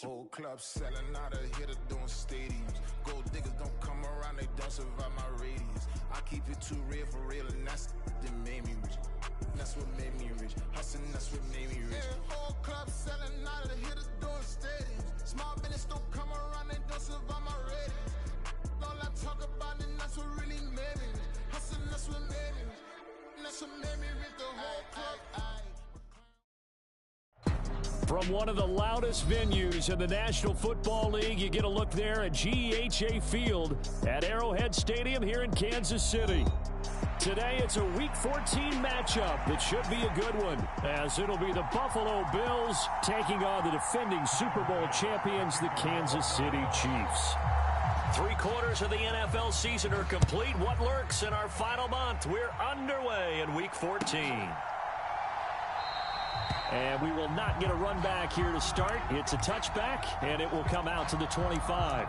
Whole club selling out, a hitter doing stadiums. Gold diggers don't come around, they don't survive my radius. I keep it too real for real, and that's that made me rich. That's what made me rich. Hustling, that's what made me rich. Yeah, whole club selling out, a hitter doing stadiums. Small business don't come around, they don't survive my radius. All I talk about, and that's what really made me rich. Hustling, that's what made me rich. That's what made me rich, the whole club. From one of the loudest venues in the National Football League, you get a look there at GEHA Field at Arrowhead Stadium here in Kansas City. Today, it's a Week 14 matchup that should be a good one, as it'll be the Buffalo Bills taking on the defending Super Bowl champions, the Kansas City Chiefs. 3/4 of the NFL season are complete. What lurks in our final month? We're underway in Week 14. And we will not get a run back here to start. It's a touchback, and it will come out to the 25.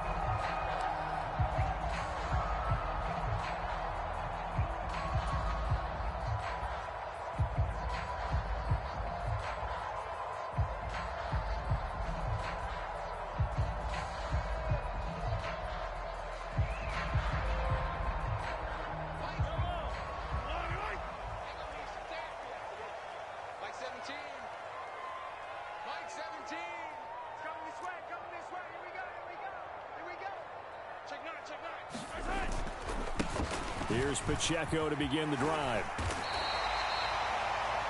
Here's Pacheco to begin the drive.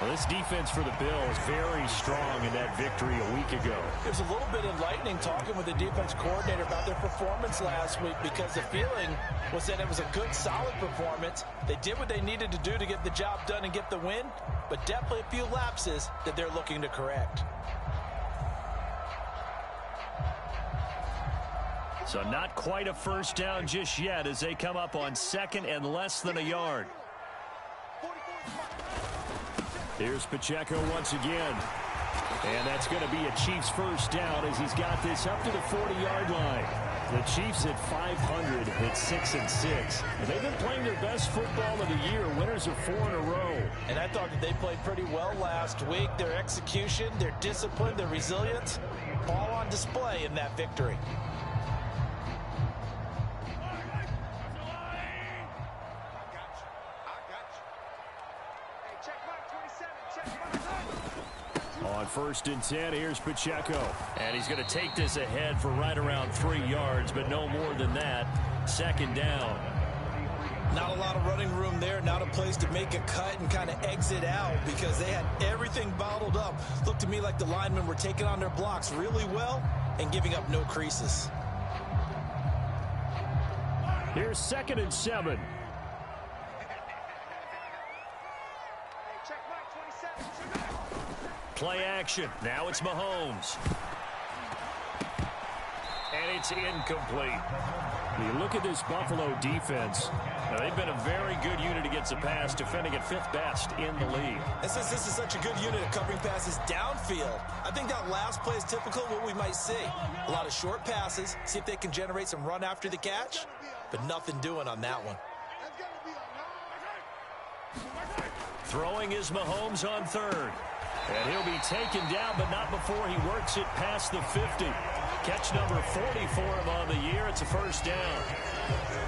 Well, this defense for the Bills very strong in that victory a week ago. It was a little bit enlightening talking with the defense coordinator about their performance last week, because the feeling was that it was a good, solid performance. They did what they needed to do to get the job done and get the win, but definitely a few lapses that they're looking to correct. So not quite a first down just yet as they come up on second and less than a yard. Here's Pacheco once again. And that's going to be a Chiefs first down as he's got this up to the 40-yard line. The Chiefs at 500 at 6-6. And they've been playing their best football of the year. Winners of 4 in a row. And I thought that they played pretty well last week. Their execution, their discipline, their resilience, all on display in that victory. On 1st and 10, here's Pacheco. And he's going to take this ahead for right around 3 yards, but no more than that. 2nd down. Not a lot of running room there. Not a place to make a cut and kind of exit out, because they had everything bottled up. Looked to me like the linemen were taking on their blocks really well and giving up no creases. Here's 2nd and 7. Play action. Now it's Mahomes. And it's incomplete. You look at this Buffalo defense. Now, they've been a very good unit against the pass, defending at 5th best in the league. And since this is such a good unit at covering passes downfield, I think that last play is typical of what we might see. A lot of short passes, see if they can generate some run after the catch, but nothing doing on that one. Throwing is Mahomes on 3rd. And he'll be taken down, but not before he works it past the 50. Catch number 40 for him on the year. It's a first down.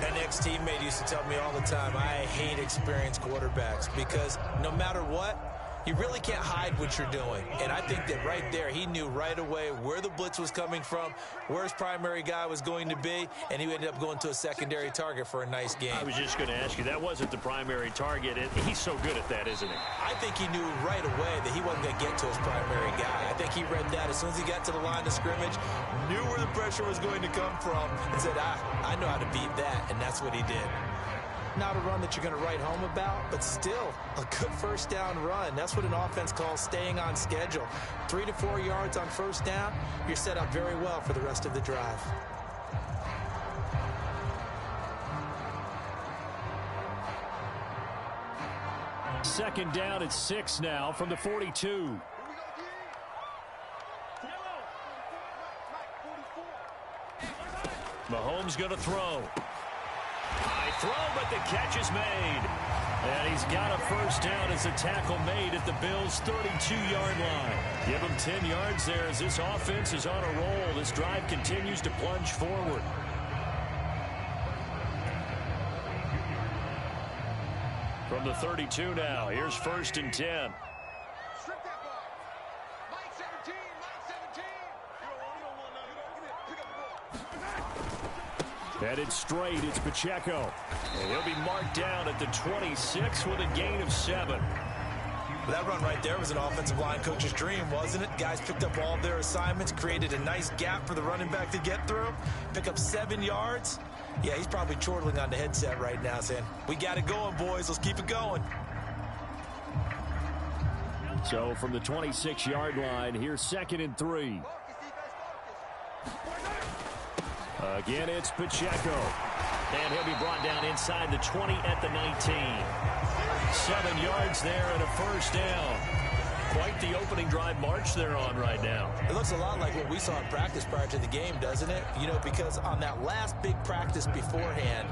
An ex-teammate used to tell me all the time, I hate experienced quarterbacks, because no matter what, you really can't hide what you're doing. And I think that right there, he knew right away where the blitz was coming from, where his primary guy was going to be, and he ended up going to a secondary target for a nice game. I was just going to ask you, that wasn't the primary target. He's so good at that, isn't he? I think he knew right away that he wasn't going to get to his primary guy. I think he read that as soon as he got to the line of scrimmage, knew where the pressure was going to come from, and said, I know how to beat that, and that's what he did. Not a run that you're going to write home about, but still a good first down run. That's what an offense calls staying on schedule. 3 to 4 yards on first down, you're set up very well for the rest of the drive. Second down at 6 now from the 42. Mahomes going to throw. High throw, but the catch is made. And he's got a first down as a tackle made at the Bills' 32-yard line. Give him 10 yards there as this offense is on a roll. This drive continues to plunge forward. From the 32 now, here's 1st and 10. Headed straight, it's Pacheco. And he'll be marked down at the 26 with a gain of 7. That run right there was an offensive line coach's dream, wasn't it? Guys picked up all their assignments, created a nice gap for the running back to get through, pick up 7 yards. Yeah, he's probably chortling on the headset right now saying, we got it going, boys. Let's keep it going. So from the 26-yard line, here's 2nd and 3. Again, it's Pacheco. And he'll be brought down inside the 20 at the 19. 7 yards there and a first down. Quite the opening drive march they're on right now. It looks a lot like what we saw in practice prior to the game, doesn't it? You know, because on that last big practice beforehand,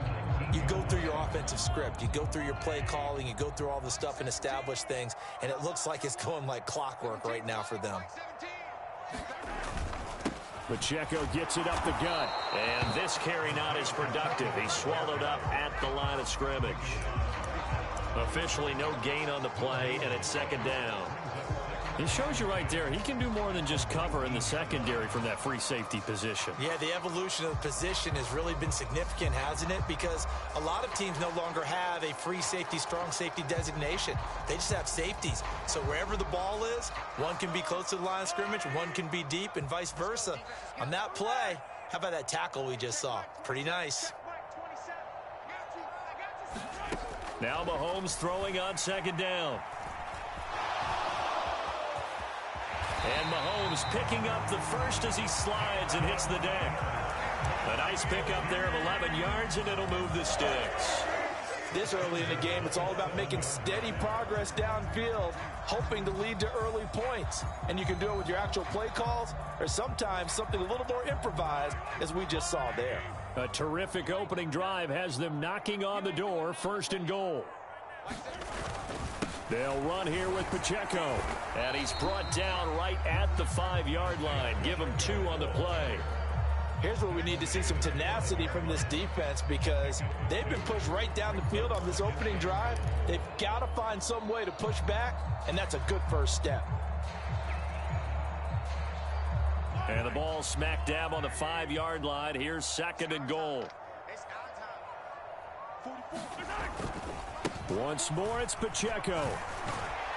you go through your offensive script. You go through your play calling. You go through all the stuff and establish things. And it looks like it's going like clockwork right now for them. Pacheco gets it up the gut. And this carry not as productive. He's swallowed up at the line of scrimmage. Officially no gain on the play, and it's 2nd down. It shows you right there, he can do more than just cover in the secondary from that free safety position. Yeah, the evolution of the position has really been significant, hasn't it? Because a lot of teams no longer have a free safety, strong safety designation. They just have safeties. So wherever the ball is, one can be close to the line of scrimmage, one can be deep, and vice versa. On that play, how about that tackle we just saw? Pretty nice. Now Mahomes throwing on 2nd down. And Mahomes picking up the first as he slides and hits the deck. A nice pickup there of 11 yards, and it'll move the sticks. This early in the game, it's all about making steady progress downfield, hoping to lead to early points. And you can do it with your actual play calls, or sometimes something a little more improvised, as we just saw there. A terrific opening drive has them knocking on the door, 1st and goal. They'll run here with Pacheco. And he's brought down right at the 5-yard line. Give him 2 on the play. Here's where we need to see some tenacity from this defense, because they've been pushed right down the field on this opening drive. They've got to find some way to push back, and that's a good first step. And the ball smack dab on the 5-yard line. Here's 2nd and goal. Once more, it's Pacheco.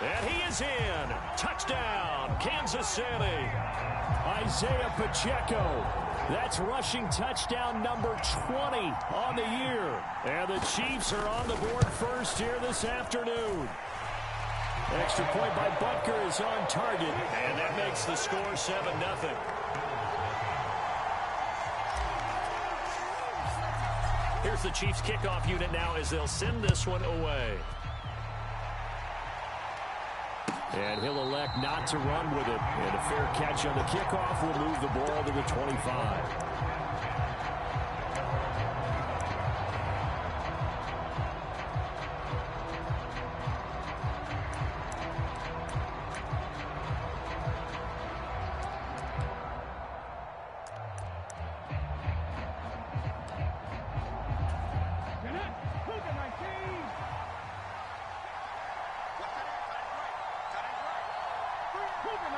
And he is in. Touchdown, Kansas City. Isaiah Pacheco. That's rushing touchdown number 20 on the year. And the Chiefs are on the board first here this afternoon. Extra point by Butker is on target. And that makes the score 7-0. Here's the Chiefs kickoff unit now as they'll send this one away. And he'll elect not to run with it. And a fair catch on the kickoff will move the ball to the 25.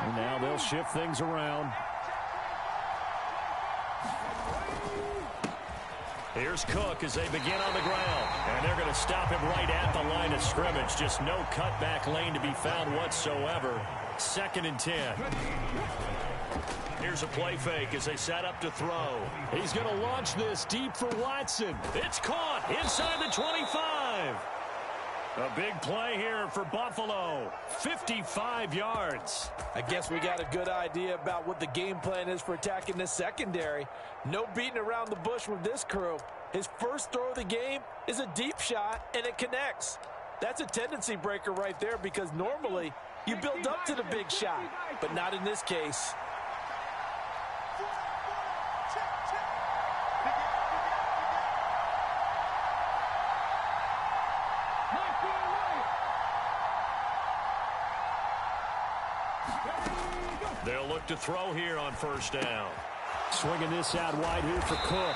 And now they'll shift things around. Here's Cook as they begin on the ground. And they're going to stop him right at the line of scrimmage. Just no cutback lane to be found whatsoever. 2nd and 10. Here's a play fake as they set up to throw. He's going to launch this deep for Watson. It's caught inside the 25. A big play here for Buffalo. 55 yards. I guess we got a good idea about what the game plan is for attacking this secondary. No beating around the bush with this crew. His first throw of the game is a deep shot, and it connects. That's a tendency breaker right there, because normally you build up to the big shot, but not in this case. They'll look to throw here on first down. Swinging this out wide here for Cook.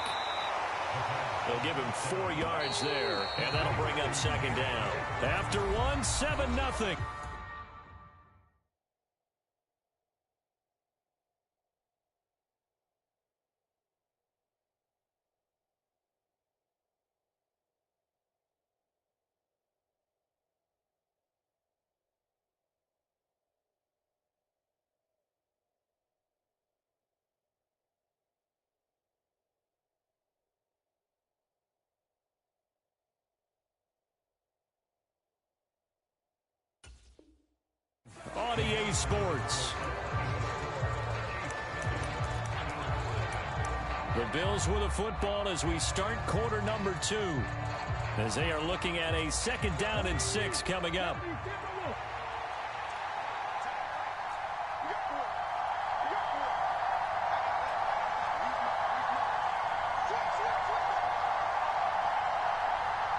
They'll give him 4 yards there, and that'll bring up second down. After 1, 7-0. On EA Sports. The Bills with a football as we start quarter number 2. As they are looking at a 2nd down and 6 coming up.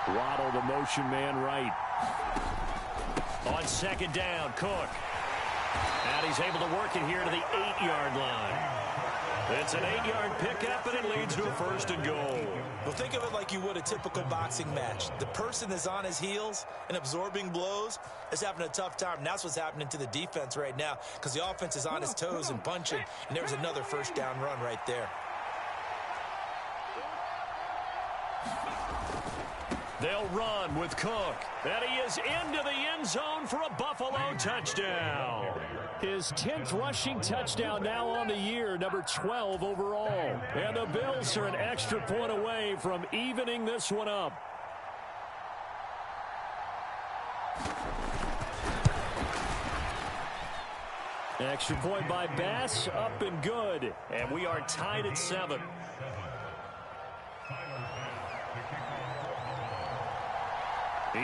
Waddle, the motion man right. On 2nd down, Cook. And he's able to work it here to the 8-yard line. It's an 8-yard pickup, and it leads to a 1st and goal. Well, think of it like you would a typical boxing match. The person is on his heels and absorbing blows is having a tough time. And that's what's happening to the defense right now because the offense is on his toes and punching. And there's another 1st down run right there. They'll run with Cook. And he is into the end zone for a Buffalo touchdown. His 10th rushing touchdown now on the year, number 12 overall. And the Bills are an extra point away from evening this one up. Extra point by Bass, up and good. And we are tied at 7.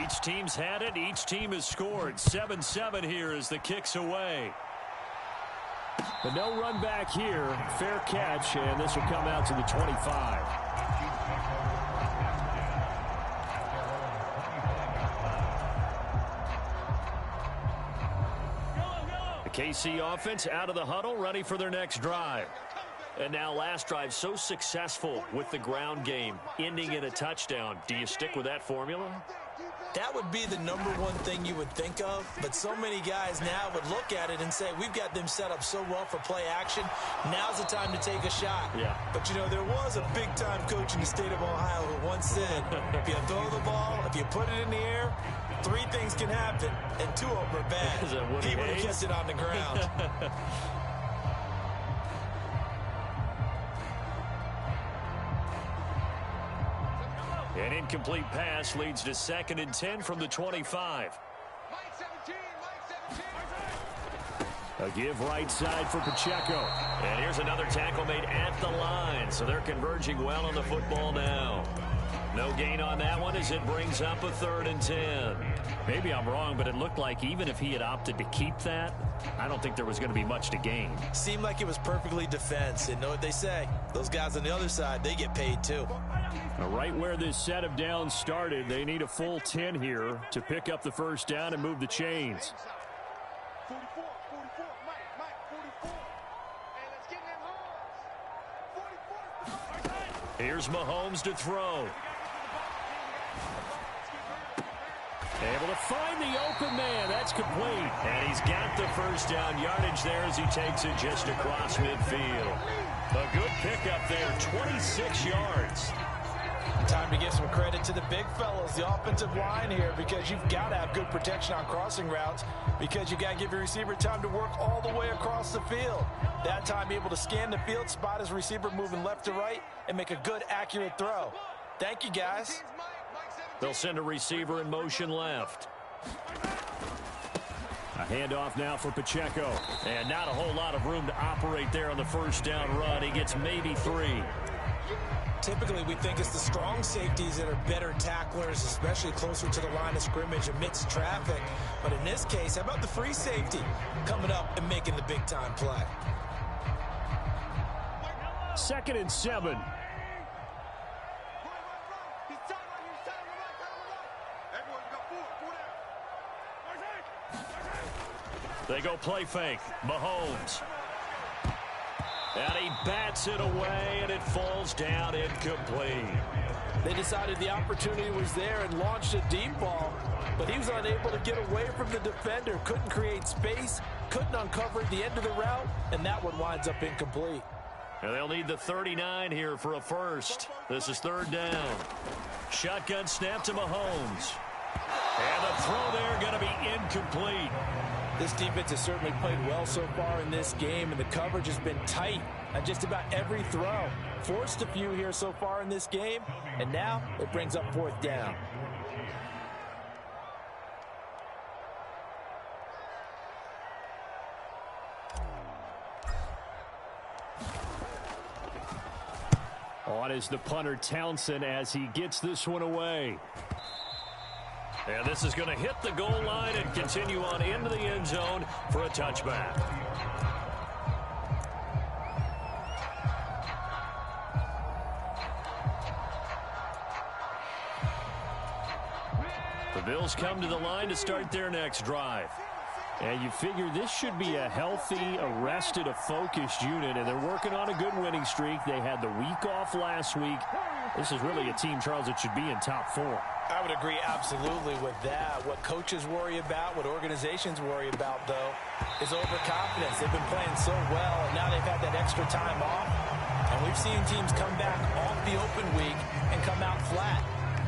Each team's had it. Each team has scored. 7-7 here as the kick's away. But no run back here. Fair catch, and this will come out to the 25. The KC offense out of the huddle, ready for their next drive. And now last drive so successful with the ground game, ending in a touchdown. Do you stick with that formula? That would be the number one thing you would think of, but so many guys now would look at it and say, we've got them set up so well for play action. Now's the time to take a shot. Yeah. But, you know, there was a big-time coach in the state of Ohio who once said, if you throw the ball, if you put it in the air, 3 things can happen, and 2 of them are bad. He would have kept it on the ground. An incomplete pass leads to 2nd and 10 from the 25. A give right side for Pacheco. And here's another tackle made at the line. So they're converging well on the football now. No gain on that one as it brings up a 3rd and 10. Maybe I'm wrong, but it looked like even if he had opted to keep that, I don't think there was going to be much to gain. Seemed like it was perfectly defense. And know what they say? Those guys on the other side, they get paid too. Right where this set of downs started, they need a full 10 here to pick up the 1st down and move the chains. 44, Mike, 44. Hey, let's get in them holes. 44. Here's Mahomes to throw. Able to find the open man. That's complete. And he's got the 1st down yardage there as he takes it just across midfield. A good pickup there, 26 yards. Time to give some credit to the big fellas, the offensive line here, because you've got to have good protection on crossing routes because you've got to give your receiver time to work all the way across the field. That time able to scan the field, spot his receiver moving left to right, and make a good, accurate throw. Thank you, guys. They'll send a receiver in motion left. A handoff now for Pacheco. And not a whole lot of room to operate there on the 1st down run. He gets maybe 3. Typically, we think it's the strong safeties that are better tacklers, especially closer to the line of scrimmage amidst traffic. But in this case, how about the free safety coming up and making the big-time play? 2nd and 7. They go play fake. Mahomes And he bats it away, and it falls down incomplete. They decided the opportunity was there and launched a deep ball, but he was unable to get away from the defender, couldn't create space, couldn't uncover the end of the route, and that one winds up incomplete. And they'll need the 39 here for a first. This is third down. Shotgun snap to Mahomes. And the throw there going to be incomplete. This defense has certainly played well so far in this game, and the coverage has been tight on just about every throw. Forced a few here so far in this game, and now it brings up fourth down. On is the punter Townsend as he gets this one away. And this is going to hit the goal line and continue on into the end zone for a touchback. The Bills come to the line to start their next drive. And you figure this should be a healthy, arrested, a focused unit, and they're working on a good winning streak. They had the week off last week. This is really a team, Charles, that should be in top 4. I would agree absolutely with that. What coaches worry about, what organizations worry about, though, is overconfidence. They've been playing so well, and now they've had that extra time off. And we've seen teams come back off the open week and come out flat.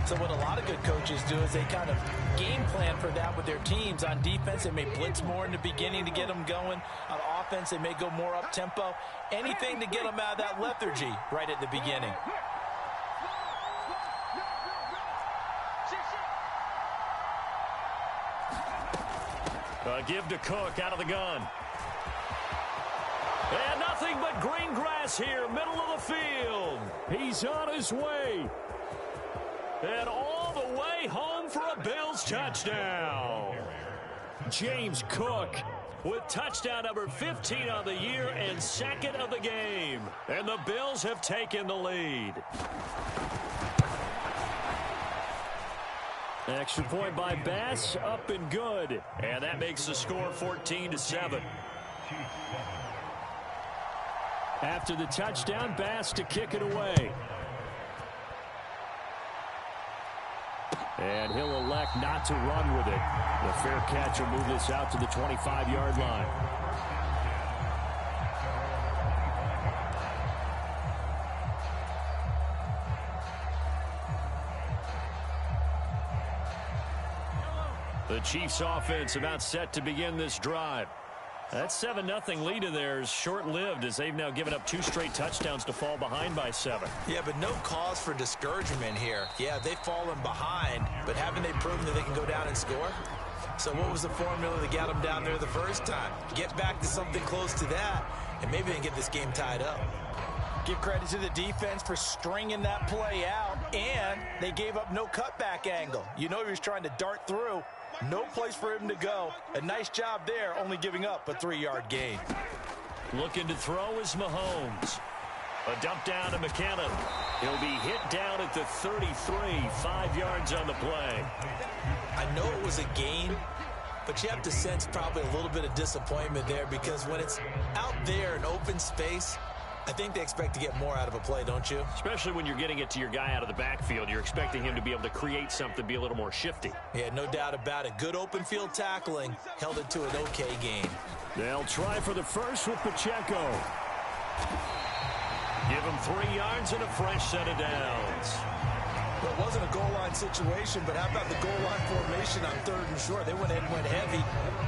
So what a lot of good coaches do is they kind of game plan for that with their teams. On defense, they may blitz more in the beginning to get them going. On offense, they may go more up-tempo. Anything to get them out of that lethargy right at the beginning. Give to Cook out of the gun. And nothing but green grass here, middle of the field. He's on his way. And all the way home for a Bills touchdown. James Cook with touchdown number 15 on the year and second of the game. And the Bills have taken the lead. Extra point by Bass, up and good. And that makes the score 14-7. After the touchdown, Bass to kick it away. And he'll elect not to run with it. The fair catch will move this out to the 25-yard line. The Chiefs offense about set to begin this drive. That 7-0 lead of theirs short-lived as they've now given up 2 straight touchdowns to fall behind by 7. Yeah, but no cause for discouragement here. Yeah, they've fallen behind, but haven't they proven that they can go down and score? So what was the formula that got them down there the first time? Get back to something close to that, and maybe they can get this game tied up. Give credit to the defense for stringing that play out, and they gave up no cutback angle. You know he was trying to dart through. No place for him to go. A nice job there, only giving up a 3-yard gain. Looking to throw is Mahomes. A dump down to McKinnon. He'll be hit down at the 33, 5 yards on the play. I know it was a gain, but you have to sense probably a little bit of disappointment there because when it's out there in open space, I think they expect to get more out of a play, don't you? Especially when you're getting it to your guy out of the backfield. You're expecting him to be able to create something, be a little more shifty. Yeah, no doubt about it. Good open field tackling held it to an okay gain. They'll try for the first with Pacheco. Give him 3 yards and a fresh set of downs. Well, it wasn't a goal line situation, but how about the goal line formation on 3rd and short? They went in and went heavy.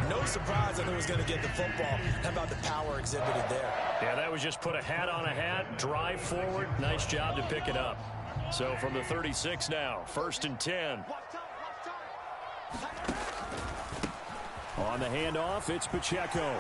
No surprise that they was going to get the football. How about the power exhibited there? Yeah, that was just put a hat on a hat, drive forward. Nice job to pick it up. So from the 36 now, 1st and 10. On the handoff, it's Pacheco.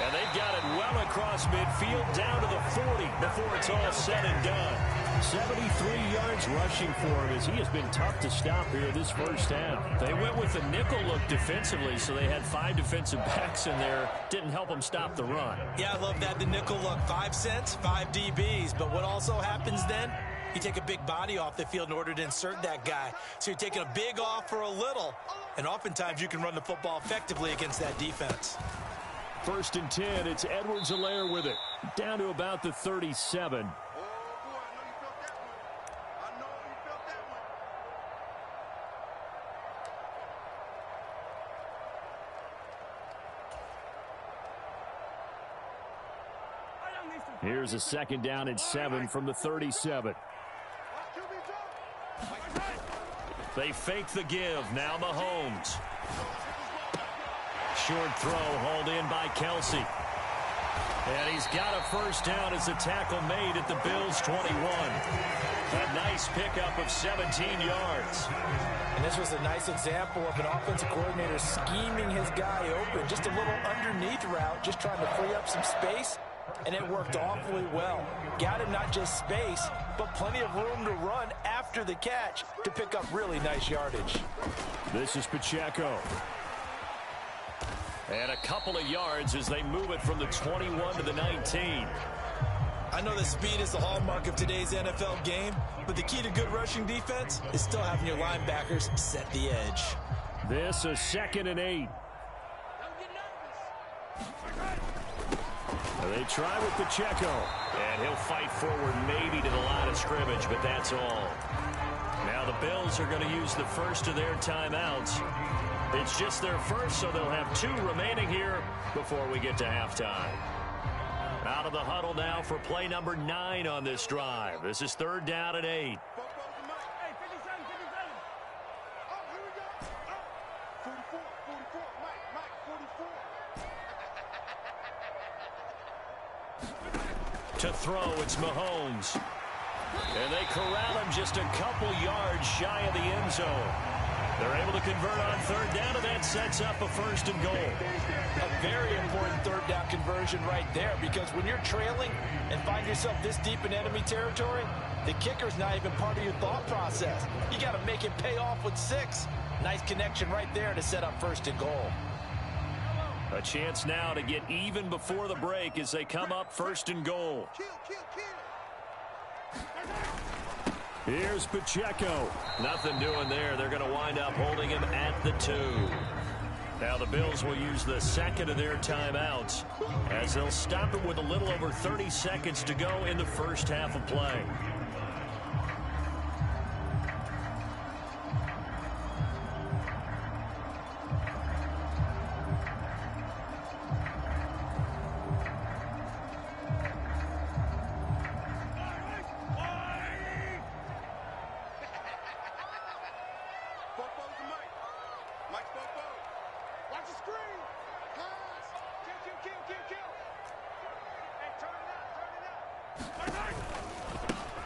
And they've got it well across midfield down to the 40 before it's all said and done. 73 yards rushing for him as he has been tough to stop here this first half. They went with the nickel look defensively, so they had 5 defensive backs in there. Didn't help them stop the run. Yeah, I love that, the nickel look. 5 cents, 5 DBs. But what also happens then? You take a big body off the field in order to insert that guy. So you're taking a big off for a little. And oftentimes you can run the football effectively against that defense. First and 10, it's Edwards-Helaire with it. Down to about the 37. Here's a second down and 7 from the 37. They fake the give. Now Mahomes. Short throw hauled in by Kelsey. And he's got a first down as the tackle made at the Bills' 21. A nice pickup of 17 yards. And this was a nice example of an offensive coordinator scheming his guy open. Just a little underneath route, just trying to free up some space. And it worked awfully well. Got him not just space, but plenty of room to run after the catch to pick up really nice yardage. This is Pacheco. And a couple of yards as they move it from the 21 to the 19. I know that speed is the hallmark of today's NFL game, but the key to good rushing defense is still having your linebackers set the edge. This is 2nd and 8. They try with Pacheco, and he'll fight forward maybe to the line of scrimmage, but that's all. Now the Bills are going to use the first of their timeouts. It's just their first, so they'll have 2 remaining here before we get to halftime. Out of the huddle now for play number 9 on this drive. This is 3rd down and 8. To throw, it's Mahomes. And they corral him just a couple yards shy of the end zone. They're able to convert on 3rd down, and that sets up a 1st and goal. A very important 3rd down conversion right there, because when you're trailing and find yourself this deep in enemy territory, the kicker's not even part of your thought process. You got to make it pay off with 6. Nice connection right there to set up 1st and goal. A chance now to get even before the break as they come up 1st and goal. Here's Pacheco. Nothing doing there. They're going to wind up holding him at the 2. Now the Bills will use the second of their timeouts as they'll stop it with a little over 30 seconds to go in the first half of play.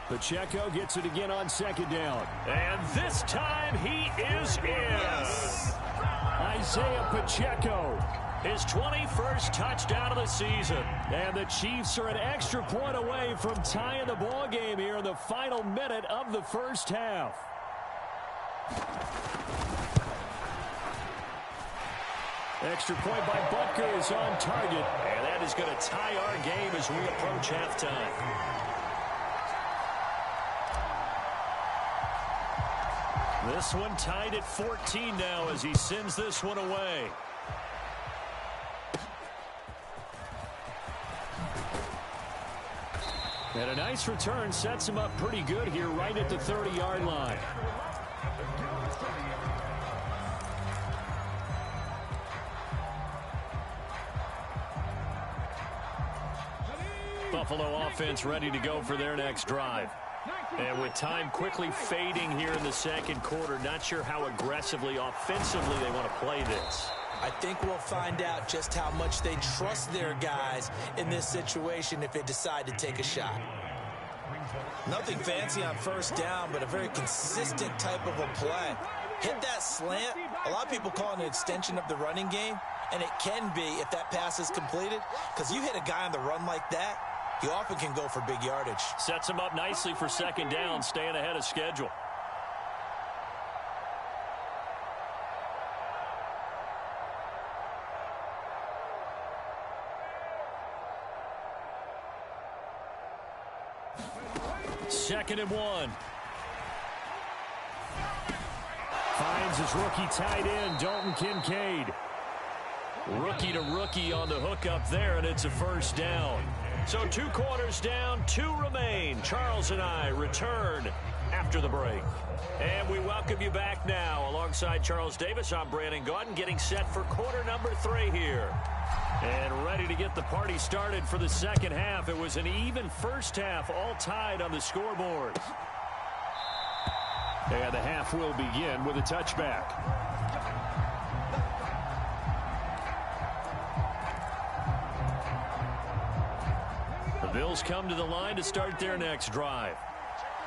Pacheco gets it again on 2nd down. And this time he is in. Yes. Isaiah Pacheco, his 21st touchdown of the season. And the Chiefs are an extra point away from tying the ball game here in the final minute of the first half. Extra point by Butker is on target. And that is going to tie our game as we approach halftime. This one tied at 14 now as he sends this one away. And a nice return sets him up pretty good here right at the 30-yard line. Buffalo offense ready to go for their next drive. And with time quickly fading here in the second quarter, not sure how aggressively, offensively they want to play this. I think we'll find out just how much they trust their guys in this situation if they decide to take a shot. Nothing fancy on 1st down, but a very consistent type of a play. Hit that slant. A lot of people call it an extension of the running game, and it can be if that pass is completed, because you hit a guy on the run like that, you often can go for big yardage. Sets him up nicely for 2nd down, staying ahead of schedule. Second and 1. Finds his rookie tight end, Dalton Kincaid. Rookie to rookie on the hookup there, and it's a first down. So 2 quarters down, 2 remain. Charles and I return after the break. And we welcome you back now. Alongside Charles Davis, I'm Brandon Gaudin, getting set for quarter number 3 here. And ready to get the party started for the second half. It was an even first half, all tied on the scoreboard. And the half will begin with a touchback. The Bills come to the line to start their next drive.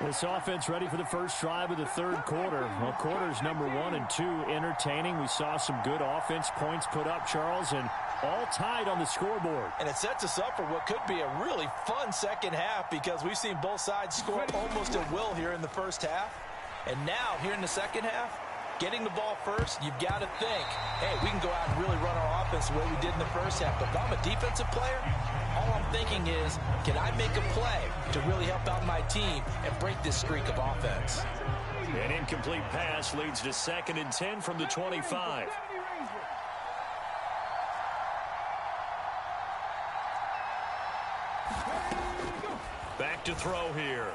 This offense ready for the first drive of the third quarter. Well, quarters number 1 and 2 entertaining. We saw some good offense points put up, Charles, and all tied on the scoreboard. And it sets us up for what could be a really fun second half because we've seen both sides score almost at will here in the first half. And now, here in the second half, getting the ball first, you've got to think, hey, we can go out and really run our offense the way we did in the first half. But if I'm a defensive player, all I'm thinking is, can I make a play to really help out my team and break this streak of offense? An incomplete pass leads to 2nd and 10 from the 25. Back to throw here.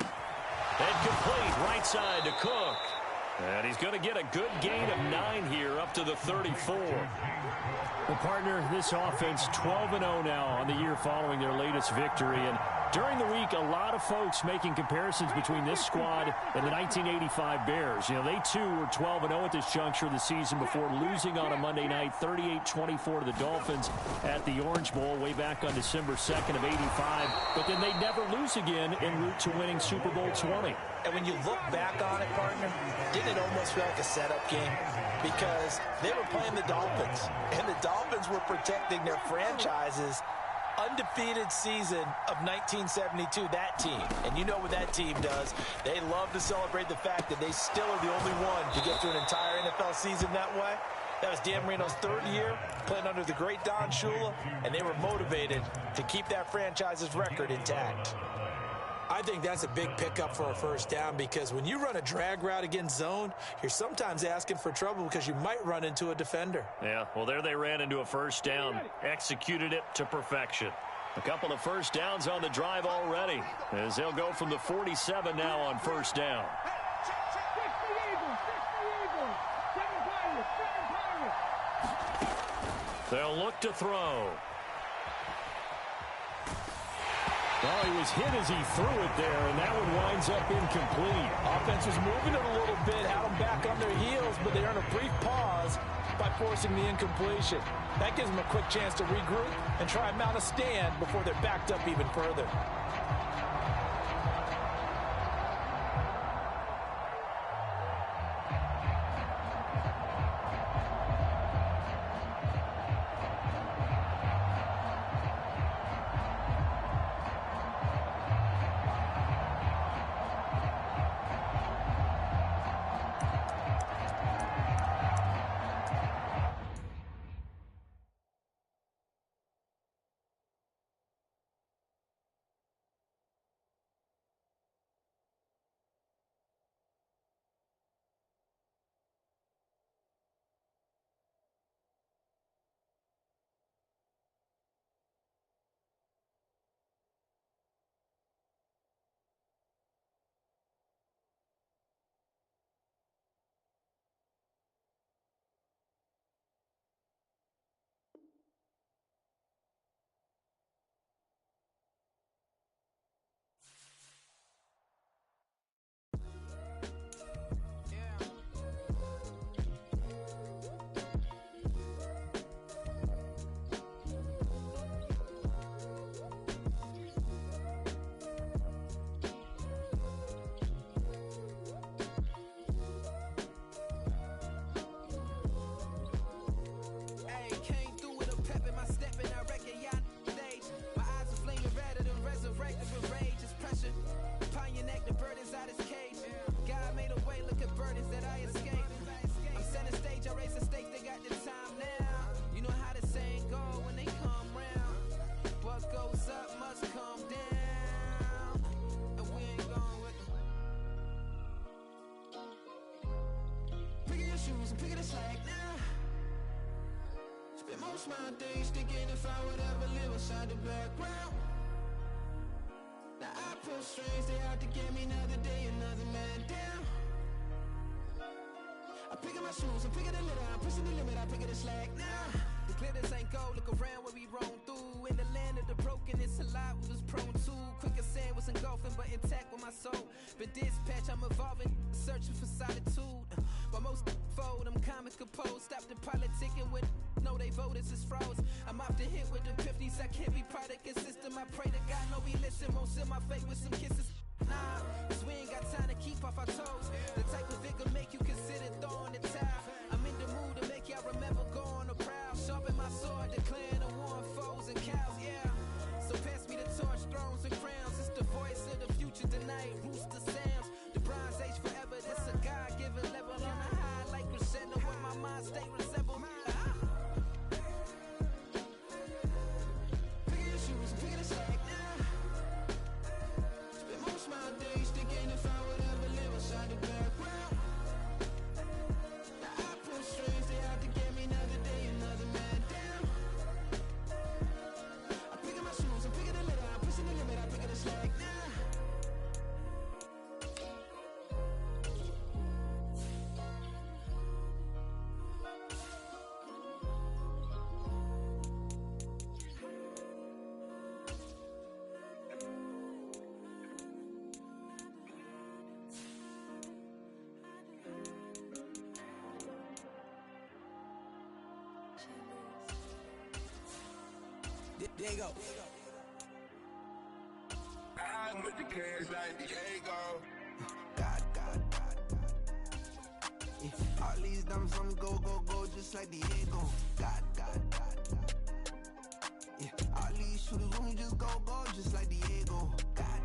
And complete right side to Cook. And he's going to get a good gain of 9 here up to the 34. Well, partner, this offense 12-0 now on the year following their latest victory. And during the week, a lot of folks making comparisons between this squad and the 1985 Bears. You know, they too were 12-0 at this juncture of the season before losing on a Monday night 38-24 to the Dolphins at the Orange Bowl way back on December 2nd of 85. But then they'd never lose again en route to winning Super Bowl 20. And when you look back on it, partner, didn't it almost feel like a setup game? Because they were playing the Dolphins, and the Dolphins were protecting their franchise's undefeated season of 1972, that team. And you know what that team does. They love to celebrate the fact that they still are the only one to get through an entire NFL season that way. That was Dan Marino's 3rd year, playing under the great Don Shula, and they were motivated to keep that franchise's record intact. I think that's a big pickup for a first down because when you run a drag route against zone, you're sometimes asking for trouble because you might run into a defender. Yeah, well, there they ran into a first down, executed it to perfection. A couple of first downs on the drive already as they'll go from the 47 now on first down. They'll look to throw. Oh, he was hit as he threw it there, and that one winds up incomplete. Offense was moving it a little bit, had them back on their heels, but they earned a brief pause by forcing the incompletion. That gives them a quick chance to regroup and try and mount a stand before they're backed up even further. most my days thinking if I would ever live inside the background. Now I feel strange, they out to get me another day, another man down. I'm picking my shoes, I'm picking the litter, I'm pushing the limit, I'm picking the slack now. The glitters ain't gold, look around where we roam through. In the land of the broken, it's a lot we was prone to. Quicker sand was engulfing, but intact with my soul. But dispatch, I'm evolving, searching for solitude. While most fold, I'm comic composed. Stop the politicking with no, they voters is froze. I'm often hit with the 50s, I can't be product and system. I pray to God, no, we listen, won't seal my fate with some kisses. Nah, cause we ain't got time to keep off our toes. The type of vigor make you consider throwing the towel. I'm in the mood to make y'all remember going to proud. Sharpen my sword, declaring the war on foes and cows, yeah. So pass me the torch, thrones and crowns. It's the voice of the future tonight, rooster sounds. The Bronze Age forever, this a God-given level. On a high like crescendo, where my mind stay resemble. Picking your shoes, picking the slack now. Spend most of my days thinking if I would ever live inside the background. Now I feel strange, they out to get me another day, another man down. I'm picking my shoes, I'm picking the litter, I'm pushing the limit, I'm picking the slack now. There you go. I'm with the cash like Diego. God. Yeah. All these diamonds on me go, just like Diego. God. Yeah. All these shooters on me just go, just like Diego. God.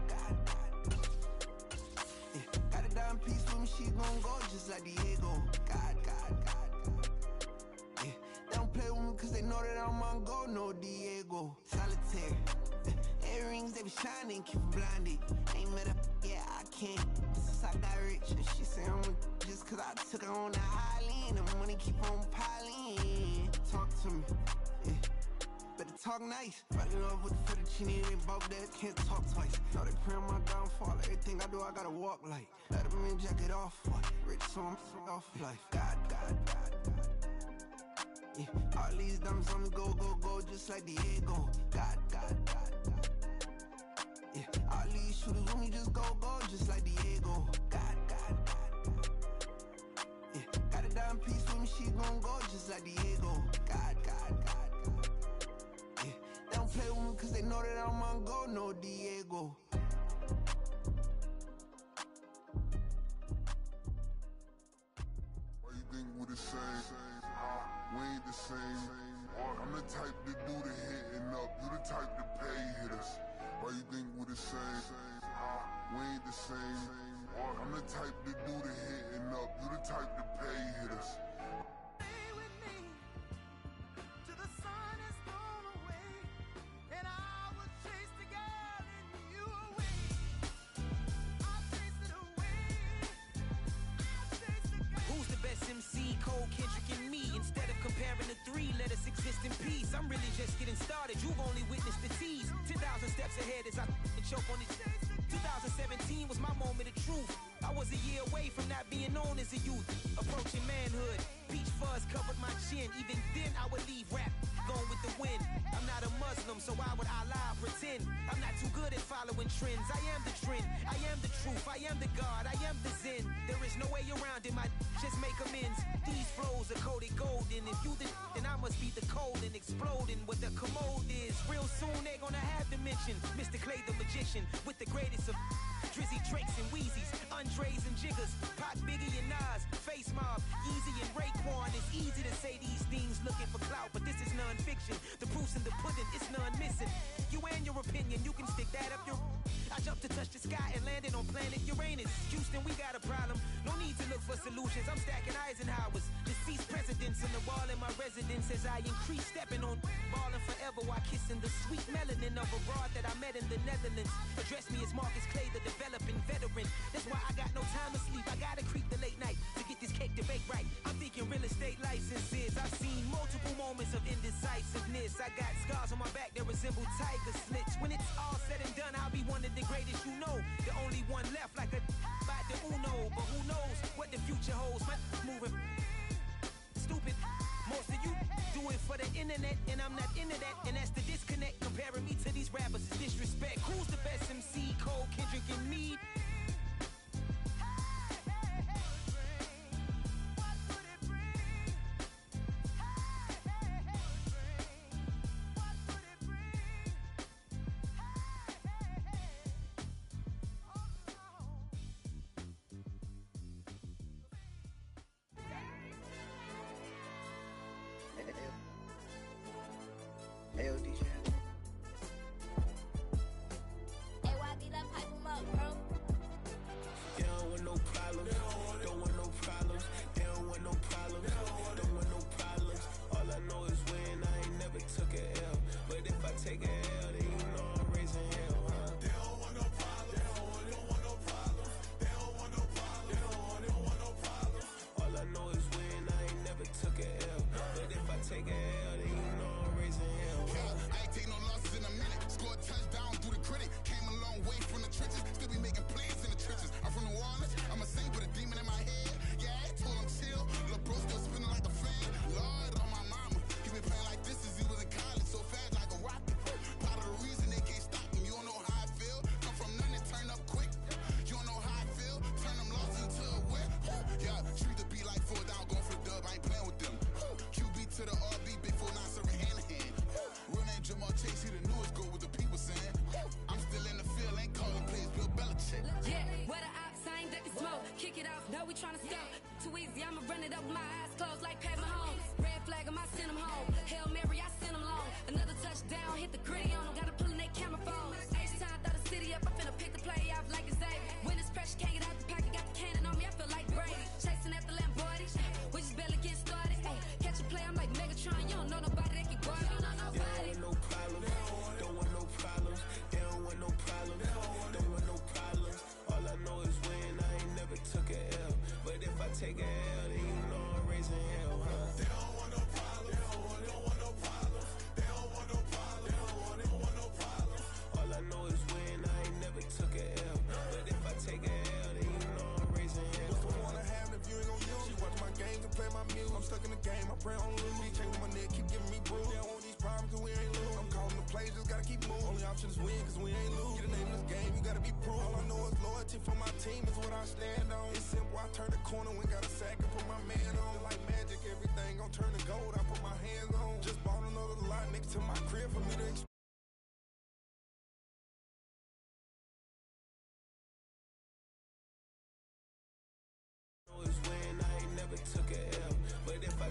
Yeah. Got a dime piece with me, she gon' go just like Diego. God. Yeah. They don't play with me cause they know that I'm on go, no Diego. Solitaire. Earrings, they be shining, keep blinded. Ain't met up, yeah, I can't. Since I got rich, and she say I'm just cause I took her on the island. The money keep on piling. Talk to me, yeah. Better talk nice. Fucking up with the fettuccine, they both that can't talk twice. Know they pray on my downfall. Everything I do, I gotta walk like. Let them in, jacket off. Rich, so I'm off life. God. Yeah. All these diamonds on me go, just like Diego. God. Yeah. All these shooters on me just go, just like Diego. God. Yeah. Got a dime piece with me, she gon' go just like Diego. God. Yeah. They don't play with me cause they know that I'm on go, no Diego. Why you think we the same? We ain't the same. I'm the type to do the hitting up, you the type to pay hitters. Why you think we the same? We ain't the same. I'm the type to do the hitting up, you the type to pay hitters. Stay with me till the sun is gone away, and I will chase the girl in you away. I'll chase it away. I'll chase the girl. Who's the best MC? Cole, Kendrick, and me. Instead of comparing the three, let us exist in peace. I'm really just getting started. You've only witnessed the tease. 10,000 steps ahead as I choke on it. 2017 was my moment of truth. I was a year away from not being known as a youth. Approaching manhood. Peach fuzz covered my chin. Even then I would leave rap going with the wind. I'm not a Muslim, so why would Allah pretend? I'm not too good at following trends. I am the trend. I am the truth. I am the God. I am the Zen. There is no way around it. My just make amends. These flows are coated golden. If you then I must be the cold and exploding what the commode is. Real soon they gonna have to mention Mr. Clay the Magician with the greatest of Drizzy, Drakes, and Wheezies, Andres and Jiggers, Pac, Biggie, and Nas, Face Mob, Easy and Raekwon. It's easy to say these things looking for clout, but this is non-fiction. The proof's in the pudding, it's none missing. You and your opinion, you can stick that up your... I jumped to touch the sky and landed on planet Uranus. Houston, we got a problem. No need to look for solutions. I'm stacking Eisenhowers. Deceased presidents in the wall in my residence as I increase stepping on ballin' forever while kissing the sweet melanin of a broad that I met in the Netherlands. Address me as Marcus Clay, the developing veteran. That's why I got no time to sleep. I gotta creep the late night to get this cake to bake right. I'm thinking real estate licenses. I've seen multiple moments of indecisive. do it for the internet, and I'm not into that. And that's the disconnect. Comparing me to these rappers is disrespect. Who's the best MC? Cole, Kendrick, and me?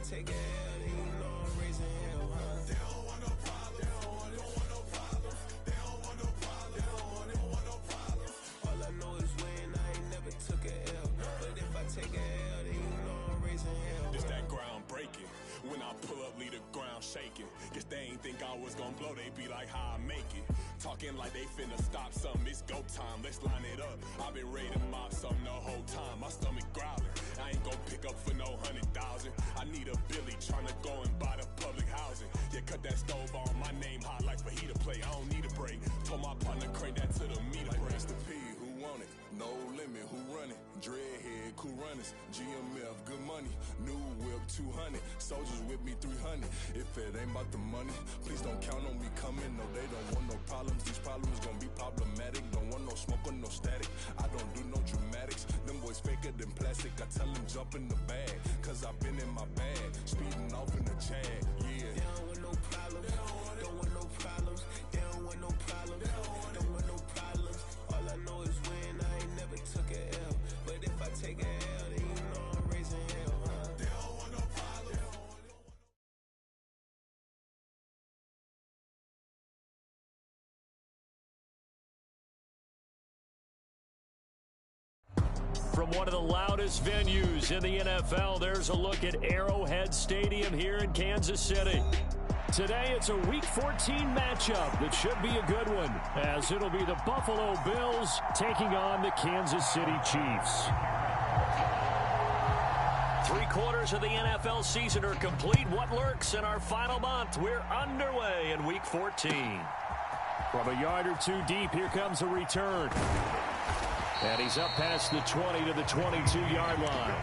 Take it, then you know I'm raising hell, huh? They don't want no problem. They don't want no problems. They don't want no problem. They don't want no problems. All I know is when I ain't never took a L. But if I take a L, then you know I'm raising hell. It's that ground breaking. When I pull up, leave the ground shaking. Guess they ain't think I was gonna blow. They be like, how I make it. Talking like they finna stop something. It's go time. Let's line it up. I've been ready to mop something the whole time. My stomach growling. I ain't gon' pick up for no 100,000. I need a Billy tryna go and buy the public housing. Yeah, cut that stove on. My name hot like fajita play. I don't need a break. Told my partner crank that to the meter like break. Mr. P, who want it? No limit, who run it? Dreadhead, cool runners. GMF, good money. New whip, 200. Soldiers with me, 300. If it ain't about the money, please don't count on me coming. No, they don't want no problems. These problems gon' be problematic. Don't want no smoke or no static. I don't do no dramatics. Them boys faker than plastic. I tell them jump in the bag, cause I've been in my bag. Speeding off in the Jag, yeah. They don't want no problems. Don't want no problems. They don't want no problems. Don't want no problems. All I know is when I ain't never took a L. But if I take a L, then you know I'm raising hell, huh? They don't want no problems. From one of the loudest venues in the NFL, there's a look at Arrowhead Stadium here in Kansas City. Today, it's a Week 14 matchup that should be a good one, as it'll be the Buffalo Bills taking on the Kansas City Chiefs. 3/4 of the NFL season are complete. What lurks in our final month? We're underway in Week 14. From a yard or two deep, here comes a return. And he's up past the 20 to the 22-yard line.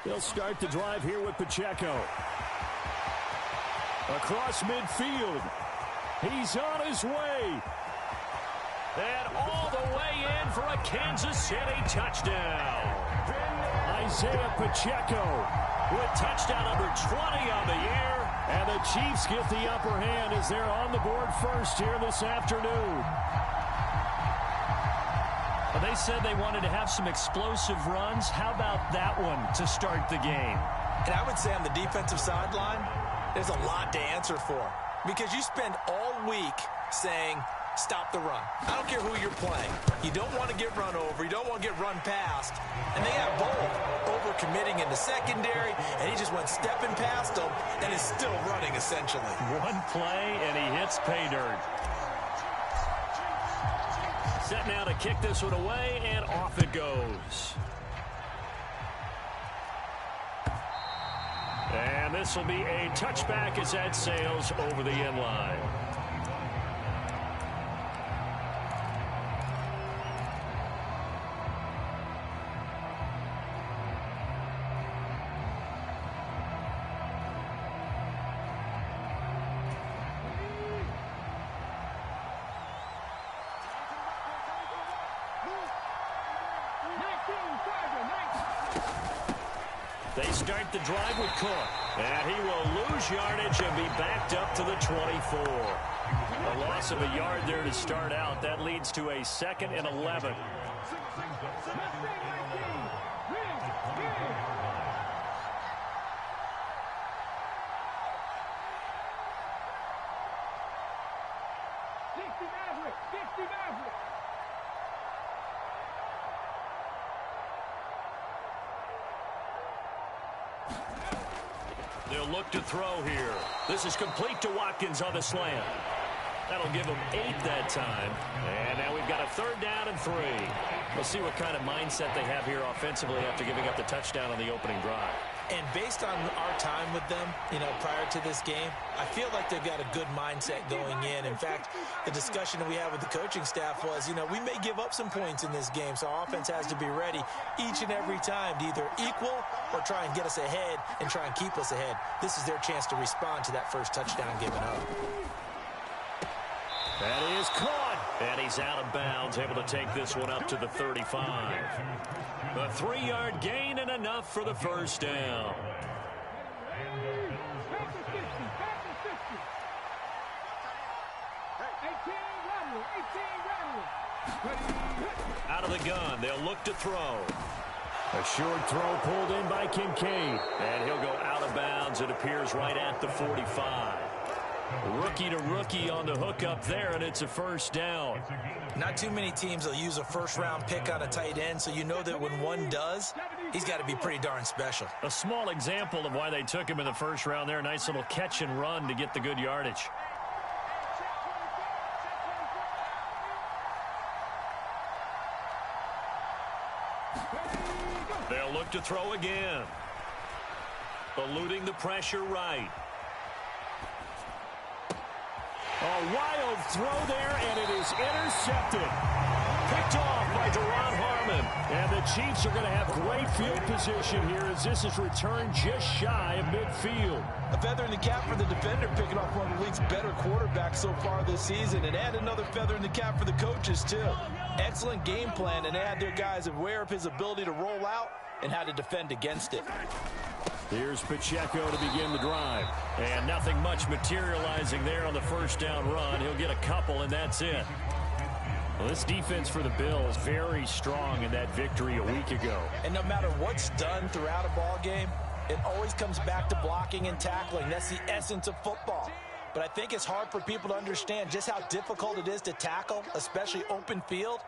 They'll start the drive here with Pacheco. Across midfield. He's on his way. And all the way in for a Kansas City touchdown. Isaiah Pacheco with touchdown number 20 on the year. And the Chiefs get the upper hand as they're on the board first here this afternoon. Well, they said they wanted to have some explosive runs. How about that one to start the game? And I would say on the defensive sideline, there's a lot to answer for. Because you spend all week saying, stop the run. I don't care who you're playing. You don't want to get run over. You don't want to get run past. And they got both over-committing in the secondary, and he just went stepping past them and is still running, essentially. One play, and he hits pay dirt. Set now to kick this one away, and off it goes. And this will be a touchback as that sails over the end line. They start the drive with Cook. And he will lose yardage and be backed up to the 24. A loss of a yard there to start out. That leads to a 2nd and 11. They'll look to throw here. This is complete to Watkins on the slant. That'll give them 8 that time. And now we've got a 3rd down and 3. We'll see what kind of mindset they have here offensively after giving up the touchdown on the opening drive. And based on our time with them, prior to this game, I feel like they've got a good mindset going in. In fact, the discussion that we had with the coaching staff was, we may give up some points in this game, so our offense has to be ready each and every time to either equal or try and get us ahead and try and keep us ahead. This is their chance to respond to that first touchdown given up. That is caught, and he's out of bounds, able to take this one up to the 35. A 3-yard gain and enough for the first down. Out of the gun, they'll look to throw. A short throw pulled in by Kincaid, and he'll go out of bounds. It appears right at the 45. Rookie to rookie on the hook up there, and it's a first down. Not too many teams will use a first-round pick on a tight end, so you know that when one does, he's got to be pretty darn special. A small example of why they took him in the first round there. Nice little catch and run to get the good yardage. They'll look to throw again. Eluding the pressure right. A wild throw there, and it is intercepted. Picked off by Duron Harmon. And the Chiefs are going to have great field position here as this is returned just shy of midfield. A feather in the cap for the defender, picking off one of the league's better quarterbacks so far this season. And add another feather in the cap for the coaches, too. Excellent game plan, and add their guys aware of his ability to roll out and how to defend against it. Here's Pacheco to begin the drive. And nothing much materializing there on the first down run. He'll get a couple, and that's it. Well, this defense for the Bills very strong in that victory a week ago. And no matter what's done throughout a ball game, it always comes back to blocking and tackling. That's the essence of football. But I think it's hard for people to understand just how difficult it is to tackle, especially open field.